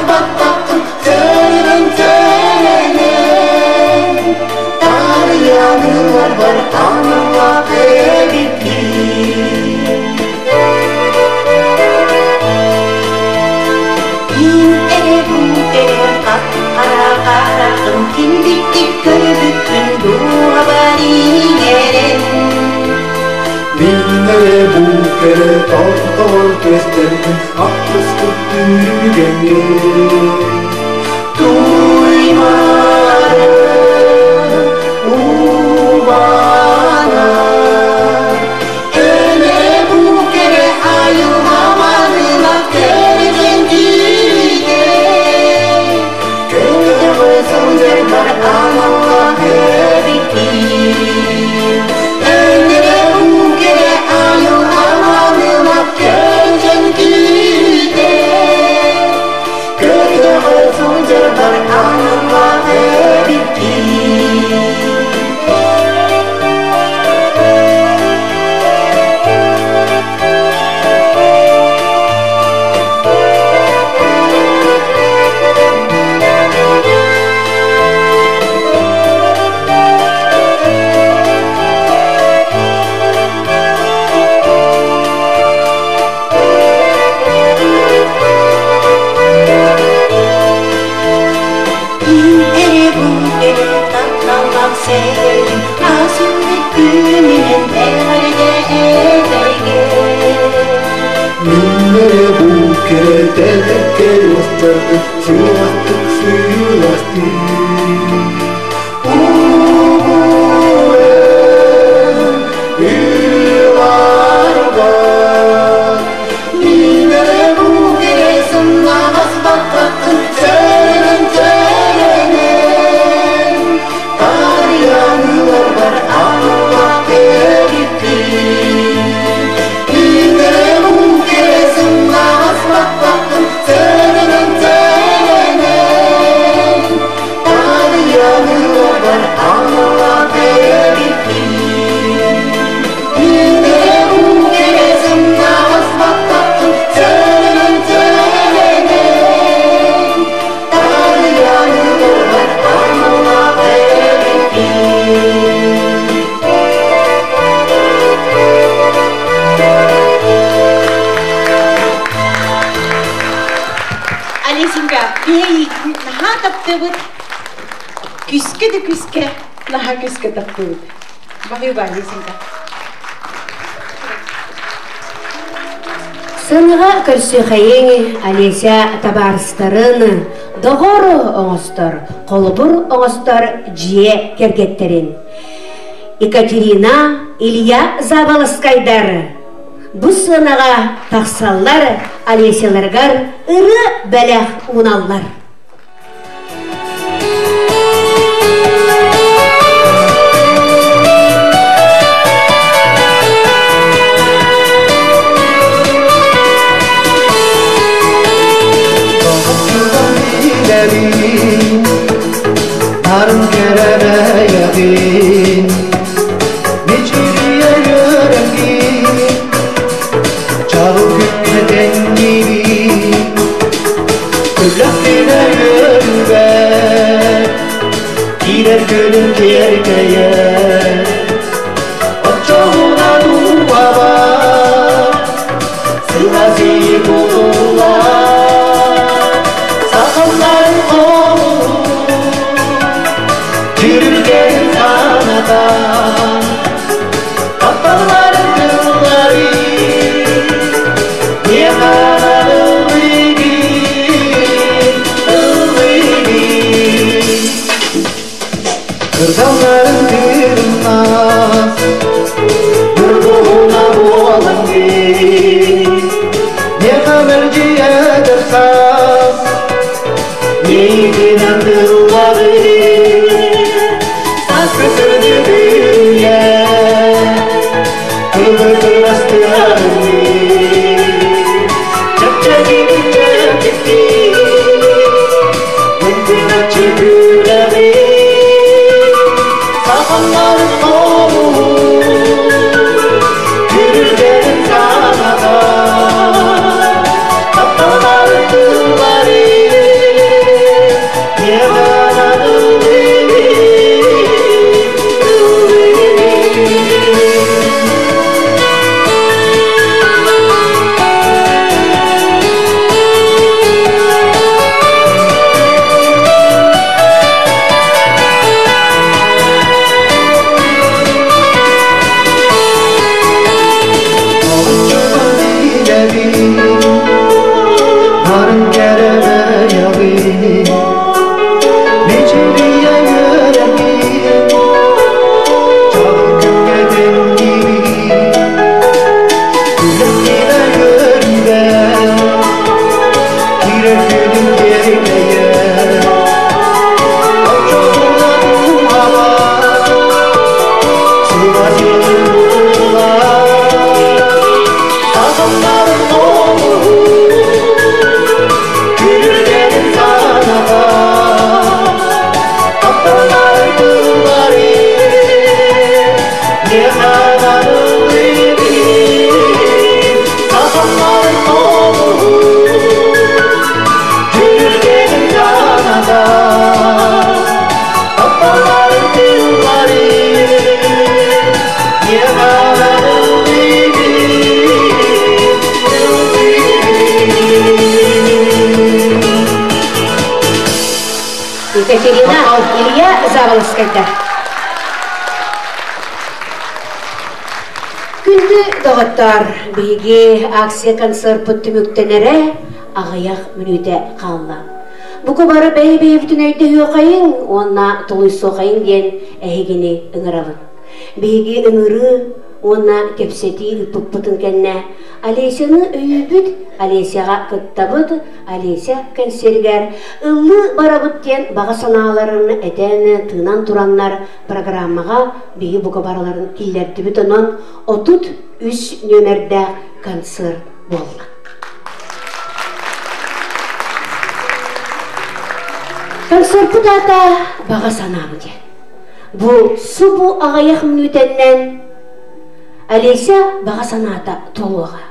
bakakın senin senin Var yanılar var Allah veripti Minne bu kere tol kestirdim Aklıstı düğeni Duymarım bana Öyle bu kere ayılmamanına geleceğim diye Gönlümü sözler Allah'a verdim Öyle bu kere ayılmamanına geleceğim diye Gönlümü sözler Allah'a verdim Minne bu kere tederke dostlardık sığlastık sığlastık Uğuran yıllarda Minne bu kere sınavaz bakakın senin senin Var yanılar var Allah veripti Küske de küske, naha küske taptı. Bakıyor bari sinka. Сыныға көрсі қайеңі Алеся табарыстарын, доғыры оңыстар, қолыбыр оңыстар жие кергеттерін. Екатерина, Илья Забалыскайдары. Бұл сыныға тақсаллар, Алесяларғар ұры бәләқ уналлар. Tarım kerere yakın Geçiriye yüreğim Girer gönül kerkeye Oçoğuna duva var Sıra seyip olurlar Sakınlar olur Yürürken sanadan Kapaların kılları Niye kanarım Kırdanların kırılmaz Nurduğuna boğalan değil Ne haberci edersem Neyden kılları Saz götürdü büyüye Kıvırdır bastırarını Çöpçe gibi çöpçekti Mümkün açı güleri Sakınların olur Yürürken kanada Kaptanların kılları Niye kanadın Narın kereme yağı Neciliye yüreği Çağır gülgeden gibi Gülüne görüve Girer gülün gerileye Oçoğuna duva var Sıra yıllar Sakınların olur Yürürken sanada Kaptanların kılları Niye kanarım Sakınların olur Yürürken sanada Kaptanların kılları Niye kanarım Екатерина, Илья Заволоскайда. Күнді доғыттар бейге акция концерт бүттіміктенері ағаяқ мүніде қалла. Бұқы бары бәй-бәй бүтін өйді өқайын, онна тұлый соқайын ден әйгені үңірабын. Бейге үңірі, онна кепсеті үпіп бұтын кәнне. Алесяны өйбіт, Алесяға күттабыд, Алеся консергер. Ұлы барабыттен баға саналарын әтәні тыңнан тураннар программаға бейі бұғы бараларын келдерді бүтінен 33 нөмірді концерт болды. Концерт бұдата баға санамын де. Бұл сұбу ағаяқ мүнітеннен Алеся баға саната толуға.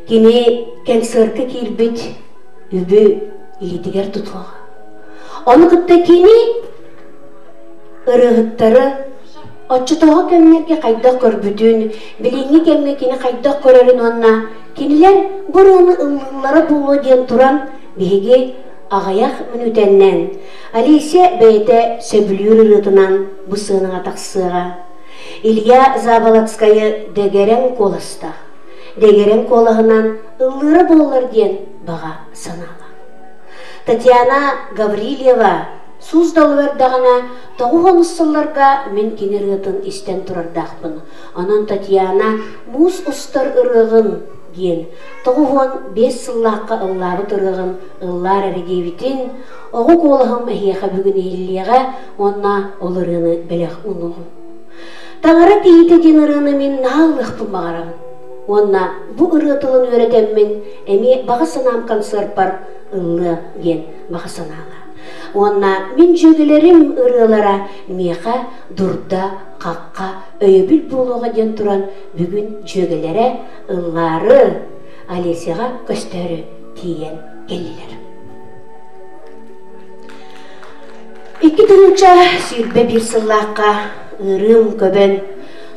Кені концертке келбет үбі илетігер тұтуға. Оны күтті кені ұрығыттары отчытуға кәмнерге қайдақ көрбүтін, біліңі кәмге кені қайдақ көрерін онна. Кенілер бұрыны ұлылары болу ден тұран бейге ағаяқ мүнітеннен. Алеся бәйті сөбілер ұрытынан бұсының атақсыға. Илья Заволоцкайы дегерен қолыста. Дегерен қолығынан ұллары болар ден баға санала. Татьяна Гаврилева Суздалвердағына тоғуған ұсталарға мен кенер ұтын істен тұрардақпын. Онын Татьяна мұз ұстар ұрығын ген. Тоғуған 5 сыллаққа ұллабы тұрығын ұллар әрігевітін. Оғы қолығым әйеға бүгін еллеға онна олырыны бәліқ ұнығын. Таңара кейті ден ұрыны мен нағылықпын бағарағын. Онна бұ ұрытылын өретеммен әме бағасынам концерт бар ұллы ген бағасынала. Онна мен жөгелерім ұрылара меға дұрда қаққа өйбіл болуға ден тұран бүгін жөгелері ұллары Алесяға көстері тиген келілер. İki tınınça sürbe bir sыллаққа ырым көбен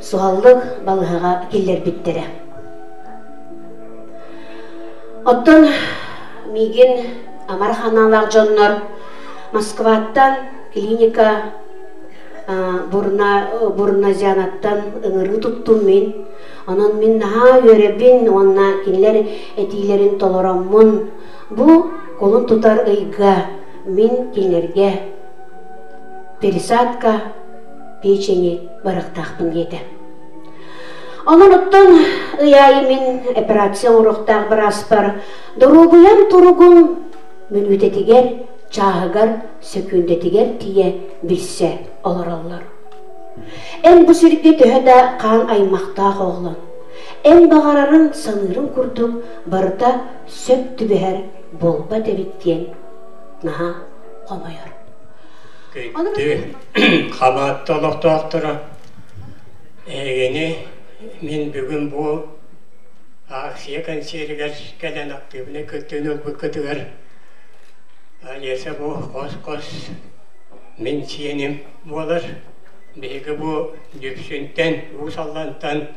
суаллык балыға келер биттері. Оттон мигин амарханалар жоннор Москваттан клиника бурназианаттан ыңыры туттум мен. Онон мен наха өребин, онна кинлер этилерин толороммун. Бу колун тутар ыйга мен кинлерге пересадка печени барықтақпын деді. Онын оттон ыяйы мен операцион урухтақ бір аспар. Дорогуям туругун мен өтетігер, чағығар, сөкүндетігер тие білсе олар. Ән бұ сірікке төхеді қан аймақтақ оғлын. Ән бағарарын санырын күрдік барыта сөп түбәр болба дебіттен наға қомайыр. Көйтті қаматты олықтақтыра. Әгені мен бүгін бұл ақсия консерігер кәлен активіне көттен өлбі көтігер. Алесі бұл қос-қос мен сенім болыр. Бегі бұл дөпсінтен, ұсаллантан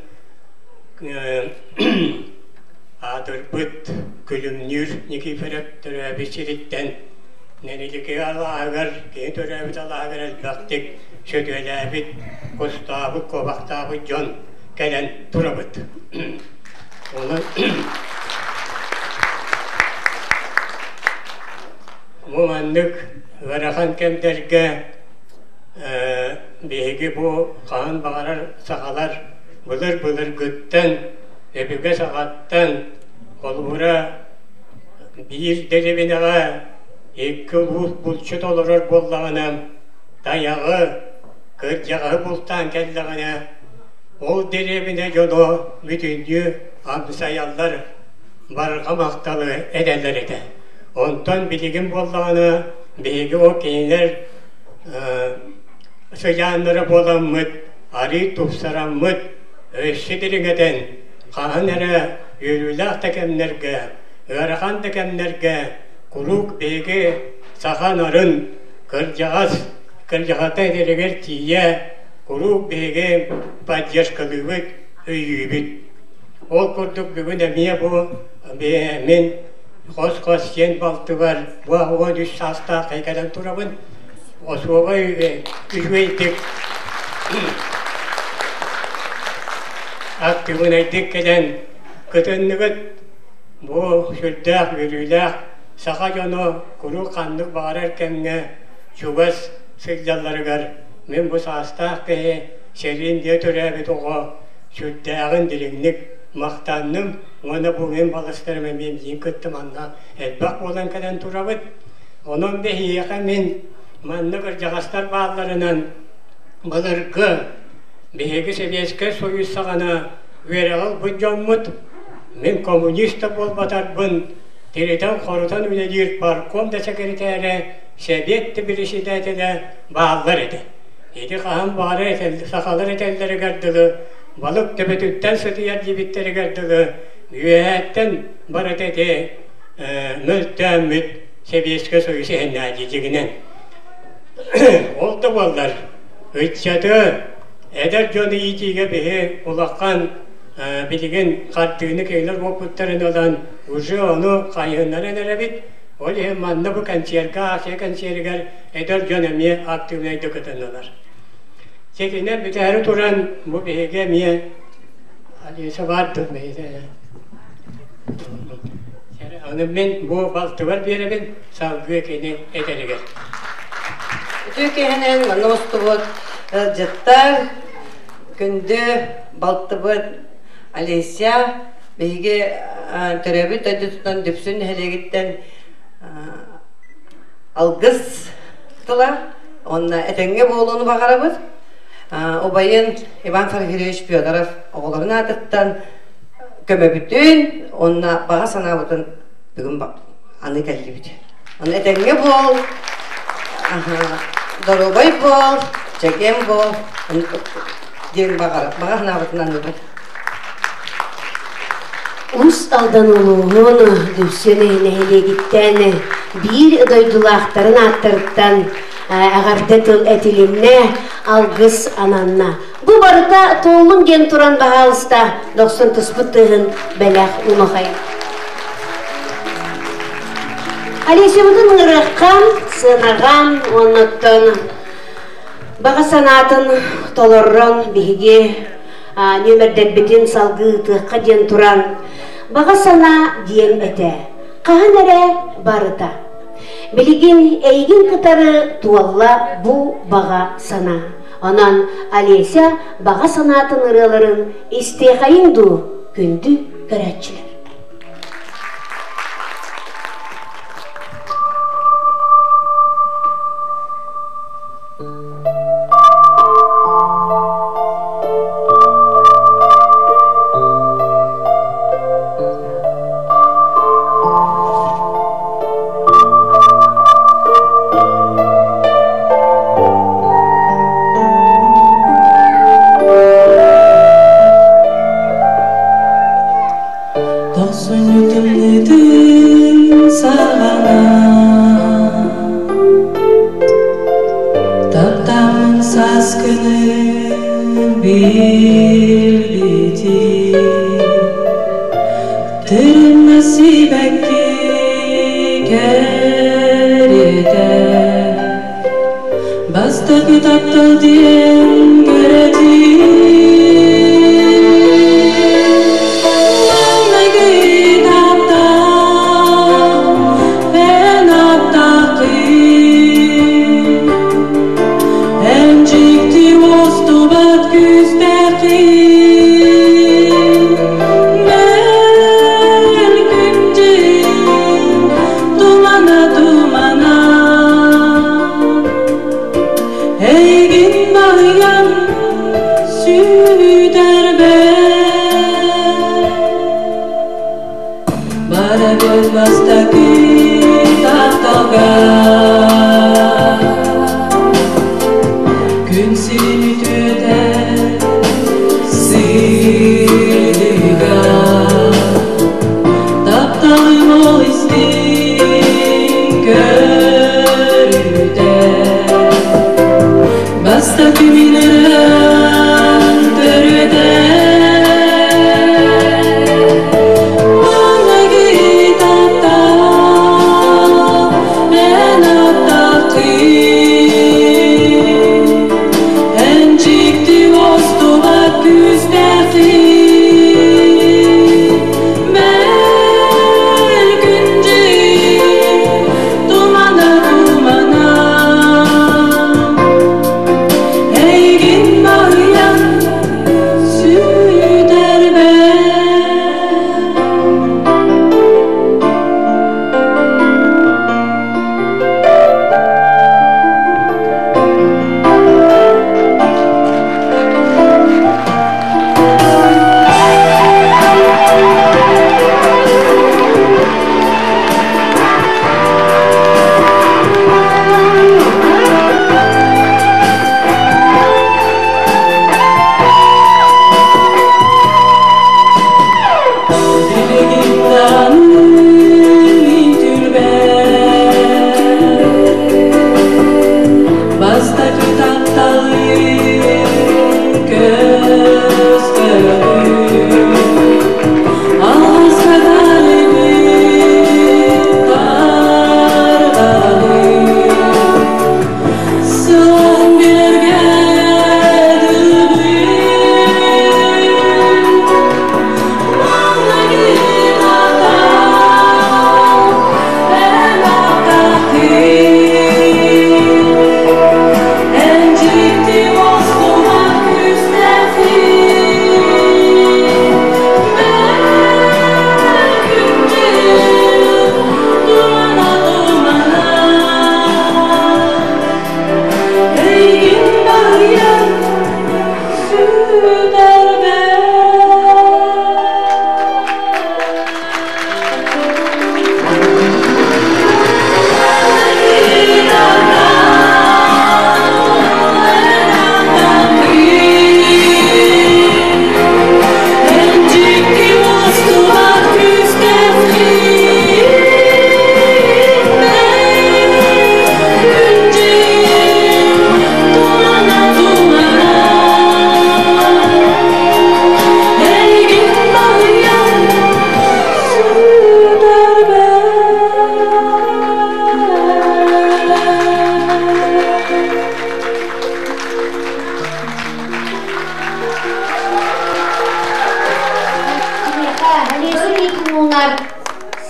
адырбыт күлімнүр некеферіп түрәбі сереттен нәнеліке алағыр, кейін түрәбіт алағыр әлбақтик сөтөләбіт, қостабы, қобақтабы жон кәлін тұрабыт. Оны мұмандық ғарахан кәмдерге беги бу қан бағарар сақалар бұлыр күттен өбіге сағаттан қолуыра бір деревенаға екі ұлт бұлчы толырыр боллағанам даяғы көр жағы бұлттан кәллағана ол деревене жоно бүтінді амсаялар барға мақталы әдәлер еді. Онтан білігім боллағана беги о кейінер Сыяныры боламмыт, ари тупсараммыт, өші диріңеден, қаған әрі үйрілақ тәкемнерге, ғарахан тәкемнерге, құрук беге сахан арын, кіржағата дерегер тие, құрук беге падешкалыбыт, өйібіт. Ол күрдік бүгін әмия бұ, мен қос-қос сен балты бар, бұға үш саста қайқадан тұрабын, Осуовай күшвейтік активын айтық кәден күтінігіт бұл сүрдәқ, үріләқ, сақа жоны күру қандық бағарар кәмге шуғас сылжаларығар. Мен бұл састақ кәе серін де түрәбіт оға сүрдәғын діліңнік мақтанным. Оны бұл мен балыстарыма мен ең күттім анна әлбақ болан кәден тұрабыт. Оның бәйеқа мен Маннығыр жағастар бағларынан бұлырғы бейгі себеске союз сағана верағыл бұн жоммыт. Мен коммуниста болбатар бұн теретен қорытан үнедер паркомда секретәрі себетті біріші дәтілі бағлар еді. Еді қаған бары сақалар етелдері гәрділі, балық төбетіттен сұтияр дебеттері гәрділі, үйәттен барыт әді мүлттәміт себеске союз әнна дегінен. Oldu bollar. Ütçadı eder jonu itiğe behe ulaqan bilgin qartığını keyler okutların olan ucu onu kayınlara nerabit. Ol hem manna bu kanserga, aşağı kansergar eder jonamiye aktivine dökütünler. Çekinen büteri turan bu behege miye aliyse vardı meyze. Onun ben bu baltı var bir yere ben savgıya keyni ederiger. Türkiye'nin manostuvut jattar gündü baltıbıt Alesya bege törəbit ödütünden düpsün helegitten algız tıla onna etenge boğuluğunu bakarabız. Obayın Ivan Farhireviç Fyodorov oğullarına adıttan kömöbütün onna bağa sanabıtın bugün anı geldi biti. Onna etenge boğul Dorobay bol, çekem bol, diyen bağa nabıtından ödür. Us aldanılığı düpsüne nehile gitten bir ödoydulaqtарын attırıttan ағарды тыл әтілімне алғыс ананна. Бұ барыта тоğlum ген туран бағалыста 90 тұспыттығын бәләқ ұмақай. Алесемдің ұрыққан, сынаған, оныттың баға санатын толыррон бігі нөмірдер бетін салғы тұққа ден туран баға сана дем әті. Қаған әрі барыта. Білеген әйген қытары туалла бұ баға сана. Онан Алеся баға санатын ұрыларын істеқайын ду күнді көрәтчілер. Hey, git bayan, sür.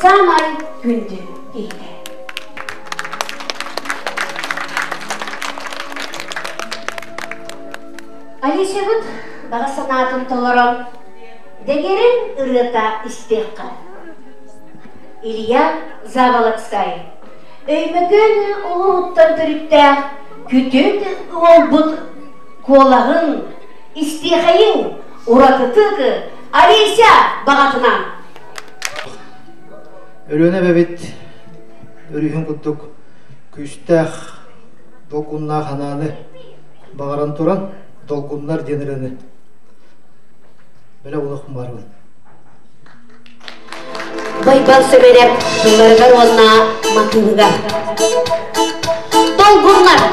самай күндү дейді. Алисебут баға санатын толором дегерин ырыта истеққа. Илья Заволоцкай өймөгөн улуттан түріпті күтөт олбут колағын истеқайын уратытығы Алися бағатынан. Өрөне бәбет өрүйін құттық күштәқ долқынна қананы бағаран тұран долқынлар деніріні. Бәлі олықым бармын. Байбал сөмереп бұларғар онна матыңға. Долқынлар!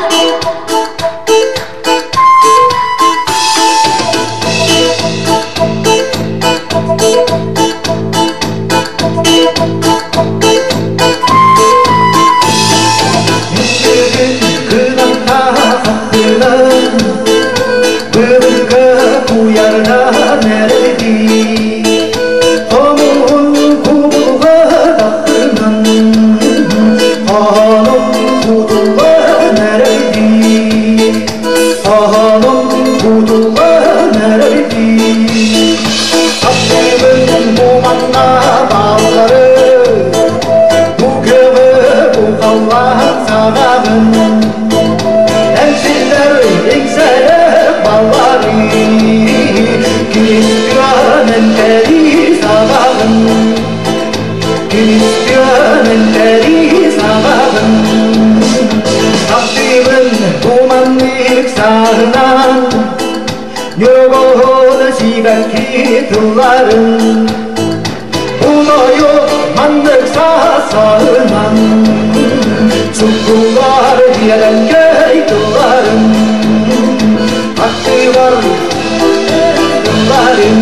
Turların Unoyu mandık sağından Çukurlar diyelim geyturların Hakkı var turların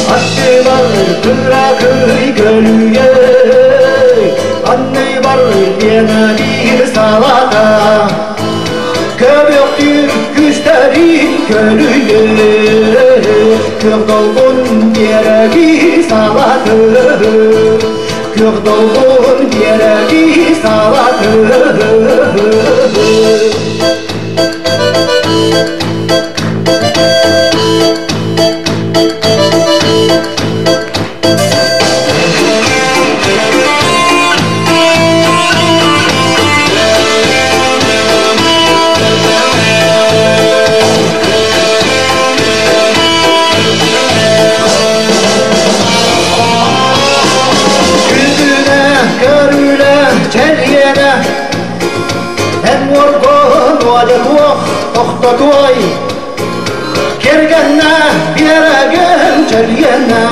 Hakkı var kırakıy gölüye Anne var yine bir salata Köbüktür güçlerin gölüye Kök dolgun yeregi saladı Kök dolgun yeregi saladı Toy Kergenna biragem çelyena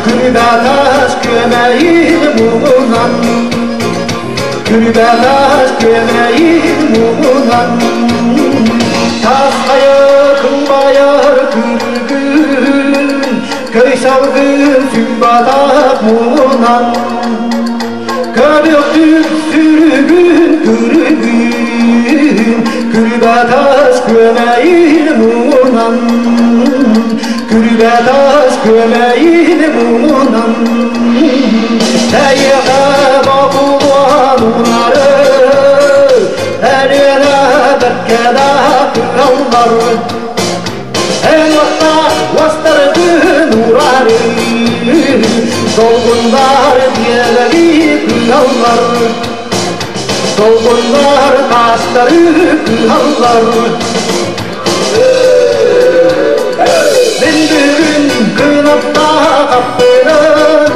Külbataş kömeğin muğunan Külbataş kömeğin muğunan Taskaya kılbayar kürgün Köy salgın sübbatak muğunan Köbüktür sürgün kürgün Külbataş kömeğin muğunan Külbataş kömeğin muğunan Teyye bakılan unarı Eline berkeda kırallar En orta vastırgın urarı Dolgunlar diyeleri kırallar Dolgunlar taşları kırarlar Ben bugün kınapta kapının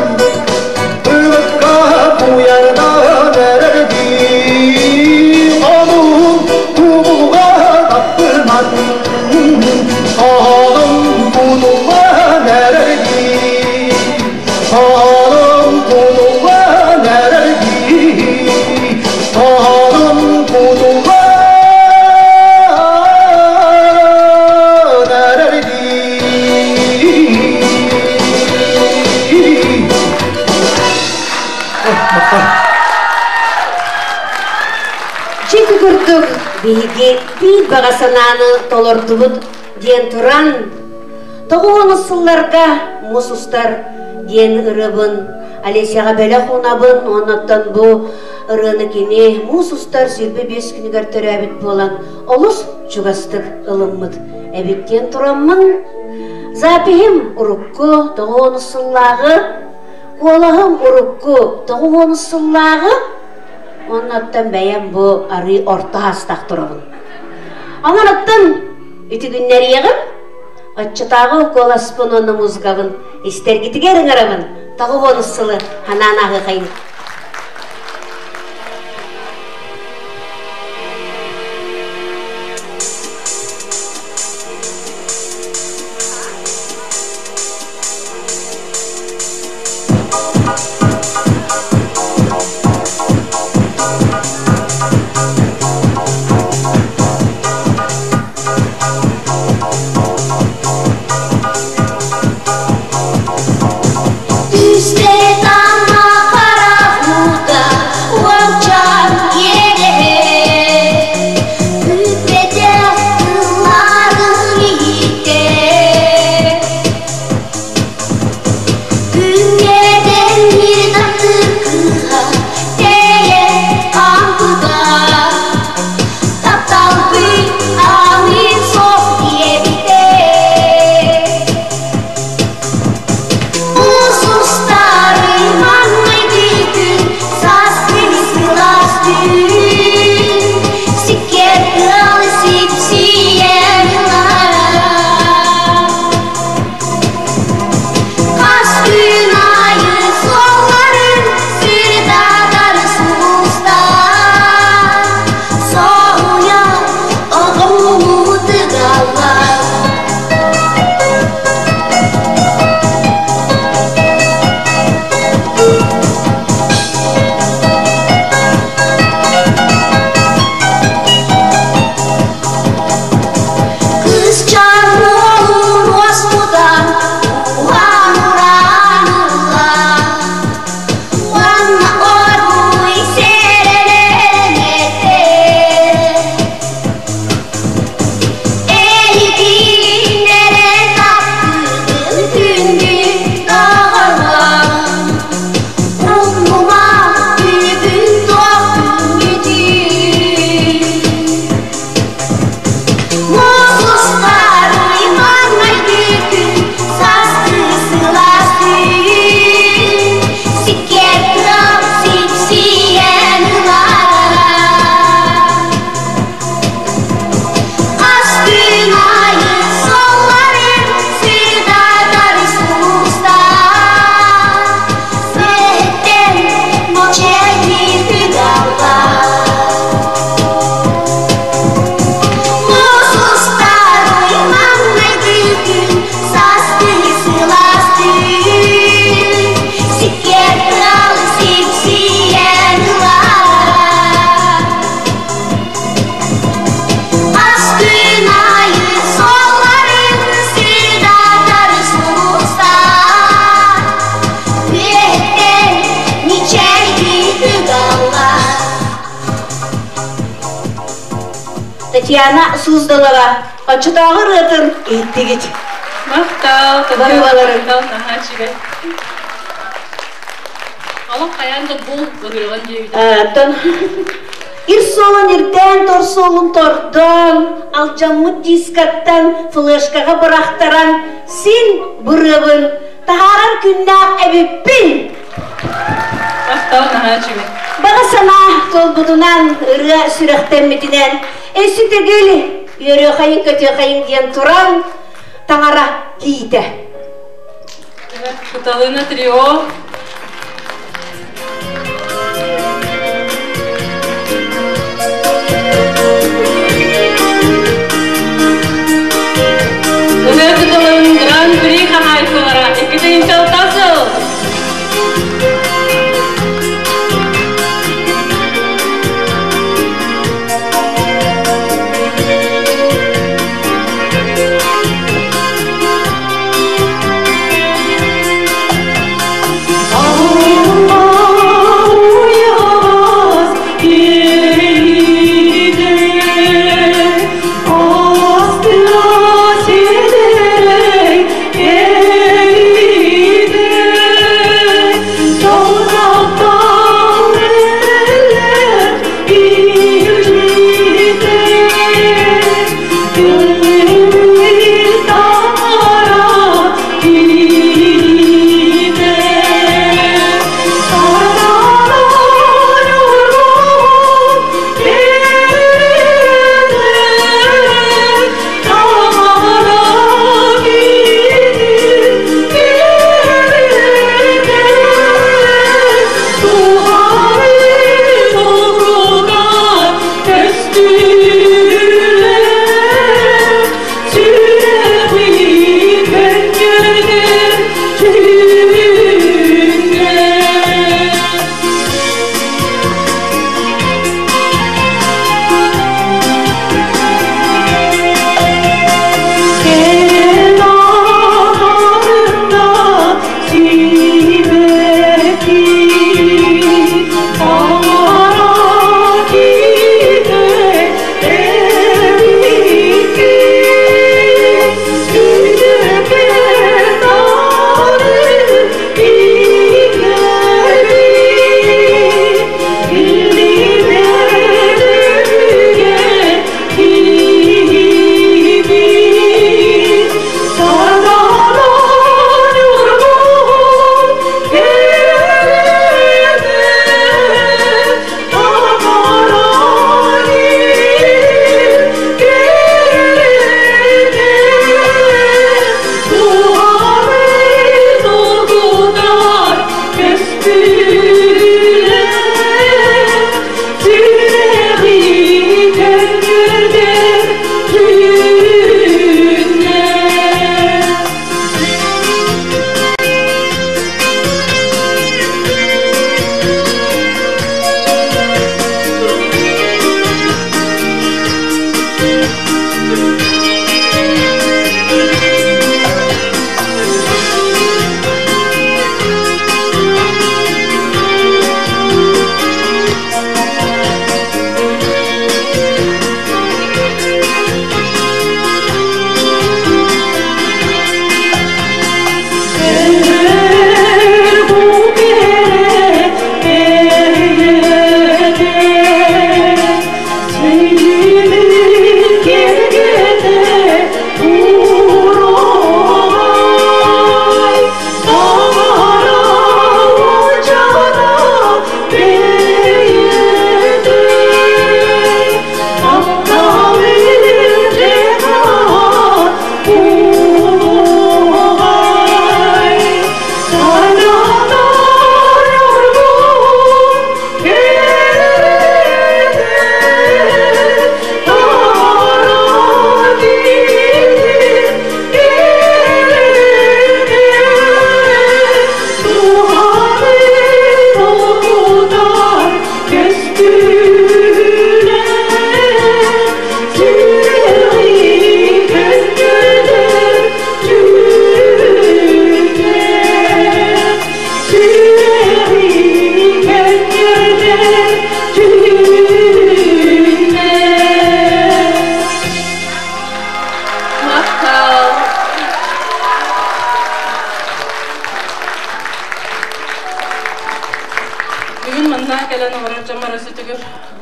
Ilıkka bu yanda vererdi Onun kuluğa tapınan Onun kuluğa vererdi Onun kuluğa vererdi Onun kuluğa vererdi Чеки күрдік биги бит бағасананы толордубут диен туран тоғуаны сылларга мусустар диен ырыбын, Алесяға бәлі қонабын, онаттан бұ ырыны кене, мұз ұстар сүрбе 5 күнігер түрәбіт болан, олыс жүгастық ылыммыд. Әбіттен тұраммын, запихим ұрыққы тұғын ұсыллағы, қолағым ұрыққы тұғын ұсыллағы, онаттан бәйім бұ ары орта астақ тұрабын. Онаттан үтігіннер еғім, Отчытағы қоласпын оны мұзғабын, істергітігерін арабын, тағы оны сылы хананағы қайын. Татьяна Суздалова, Отчытағы рытын еттегет. Мақтау, Барбаларым. Алам қаянды бұл бұғырған дейді. Тон. Ир солын ирден, тор солын тордан, алжамы дискаттан, флешкаға бұрақтаран, сен бұрыбын, тағарар күннақ әбіппін. Мақтау, нағачығы. Baga sana tolbudunan ırı sürəkten mitinen Esi tegeli yürü kayın kötü kayın diyen turan Tağara giydi. Evet, Kıtalığına trio. Ömer Kıtalığın Grand Prix kanayfılara ikide imtiyatası.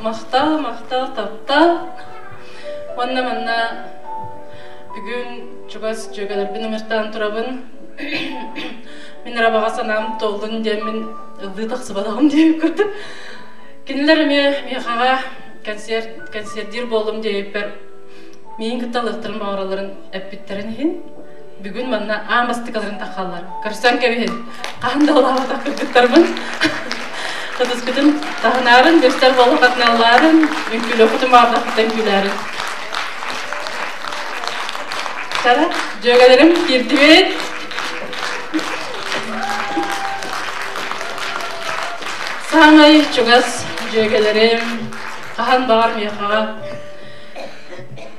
мақтал таптал. Онна манна бүгін чугас жөгелербин ымыртан турабын. Мен арабаға санам толдun деп мен ылды тақсыбадағым деп көрдім. Кенелер меқаға концертдер болым деп бір мен күтталықтырым бағыраларын әппеттерін ең. Бүгін манна амастықаларын тақалар. Көрсен кәбейін. Қағында олаға тақырдықтармын. Қыдыз күтін тағынарын, бөстер болу қатыналарын, мүмкілі оқытым ардақыттан күләрін. Шара, жөгелерім кертібет. Саңай чугас жөгелерім, қаған бағар меқаға.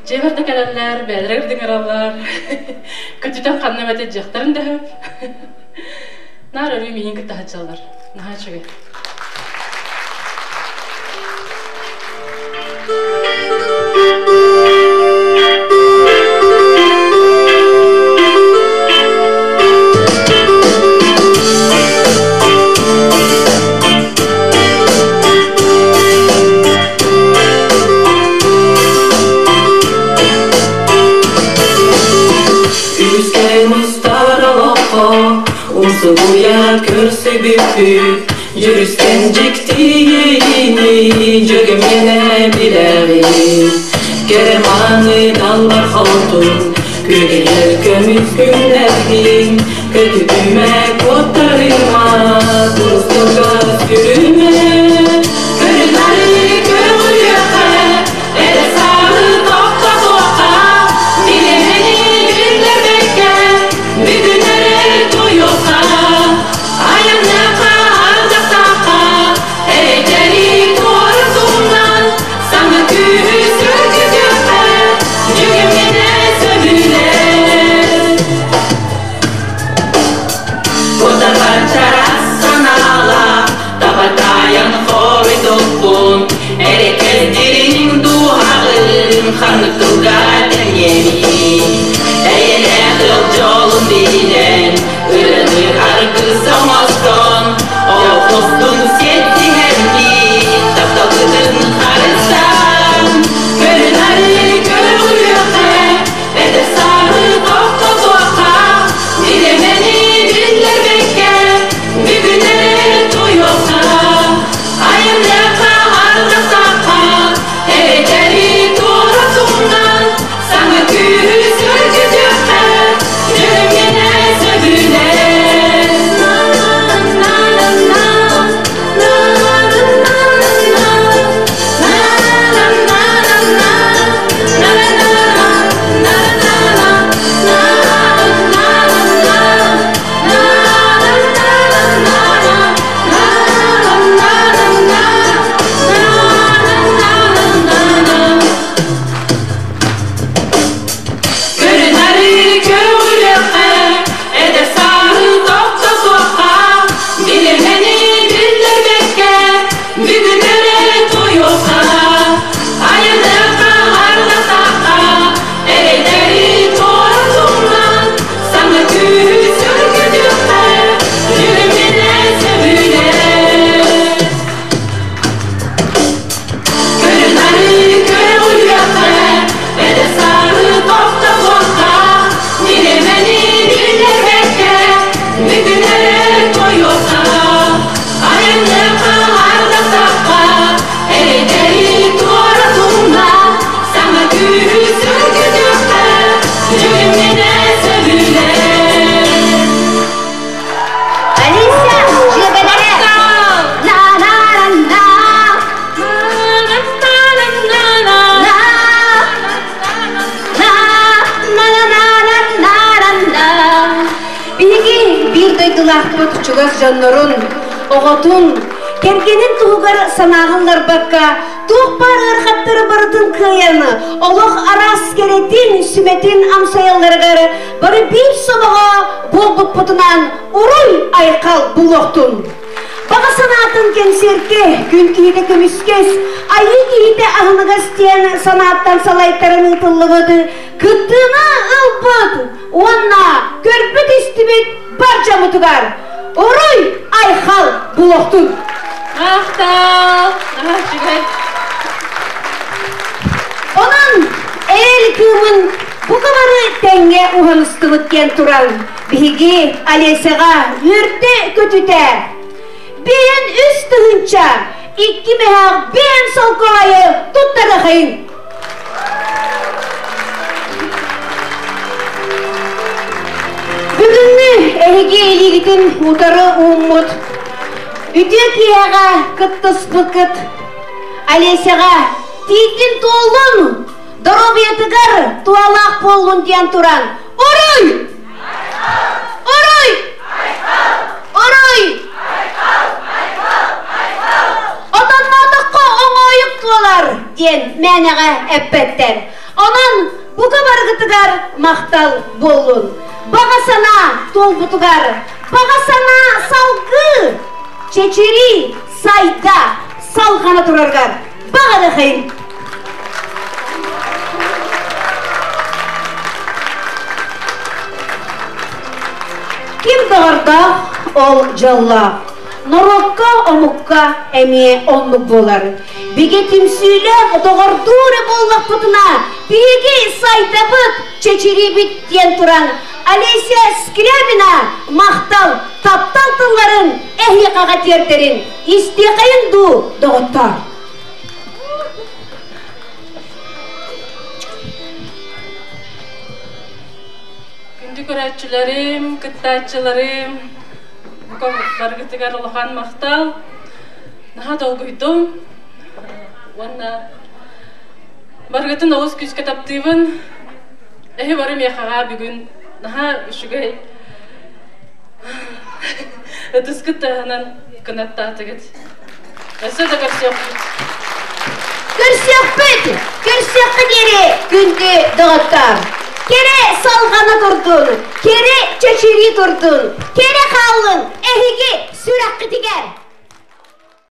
Жебірді кәләлер, бәдірердің аралар, көтітен қанны мәтет жақтарын да өп. Нар өрі мейін күтті хатшалар. Наға чүге. Buya körse büyük Yürüsten cektiğini Cögümene bilerim Keremanı dallar haltun Güleler gömüz günlerin Kötüdüme kotarıma Dosturgaz yürüme Körüleri kömür yaka Ele sağlı topta toka Dilemeni günler bekle Bügünere duyuyorsa Kanıkılgaten yemi Eğer yolculuğun bilen Öğrenir argı samaston O kostun setti hemli Taptalıdın karısan Körünleri körü yöke Ve de sarı topta toka Dilemeni biller beke Bir günlere duyuyorsa Ayın yaka harda saka Eğeri sana küs örgüt yöpe Cömyene söbüle Чугас жаннорун, оғотун, кергенин туғар санағынлар баққа, туғпар ырғаттары бардын кыяны, олық арас керетин, сүметин амсаяларғары, бары бір собаға болбут бұтынан уруй айқал бұлоқтун. Bağa sanatın kenserke, gün kiyide kömüskes, ayı kiyide ahınıgaz diyen sanattan salaytların ıtıllıgıdı, kıttığına ılbıd, onna körpüt istibit barca mutugar. Oruy ayhal buloktun. Ahtal, Бүгін бұқывары тәңге ұғаныстылыkken тұран бігі Алесаға үрді көтіте. Бейін үстігінча, 2 мехақ бейін сол қолайы тұттары қайын. Бүгінні әйге елігітін ұтары ұмыт. Үте кияға күттіс бұқыт. Алесаға тийтін толын, дұробетігір туалақ болын ден тұран. Орой! Орой! Орой! Отанмадыққа оңайық туалар ден мәнеға әппеттер. Онан бұғы барғытығар мақтал болын. Бағасана тол бұтығар, бағасана салғы, чечери сайда салғаны тұрарғар. Бағады қайын. Ким дағарда ол жалла. Норокка омукка әме онлық болар. Биге тимсүйлі доғардуры боллақ бұтына, биге сайда бұт, чечери біттен тұран. Алеся Скрябина мақтал таптал тылларын әхиқаға тертерін. Истеқайын ду доғыттар. Күнді көрәтшілерім, күттәтшілерім, барғытығар ұлған мақтал. Наға долгүйдім. Барғытын оғыз күзге таптыйбын. Әхі барым яқаға бүгін. Наға үшігей. Өтіскіт тағынан күнәттаты кет. Әсі да көрсек бүт. Көрсек бүт! Көрсек кедері күнді дұғыттар. Кере салғаны тұрдың, кере чечери тұрдың, кере қалың, әхіге сүрәққы тегер.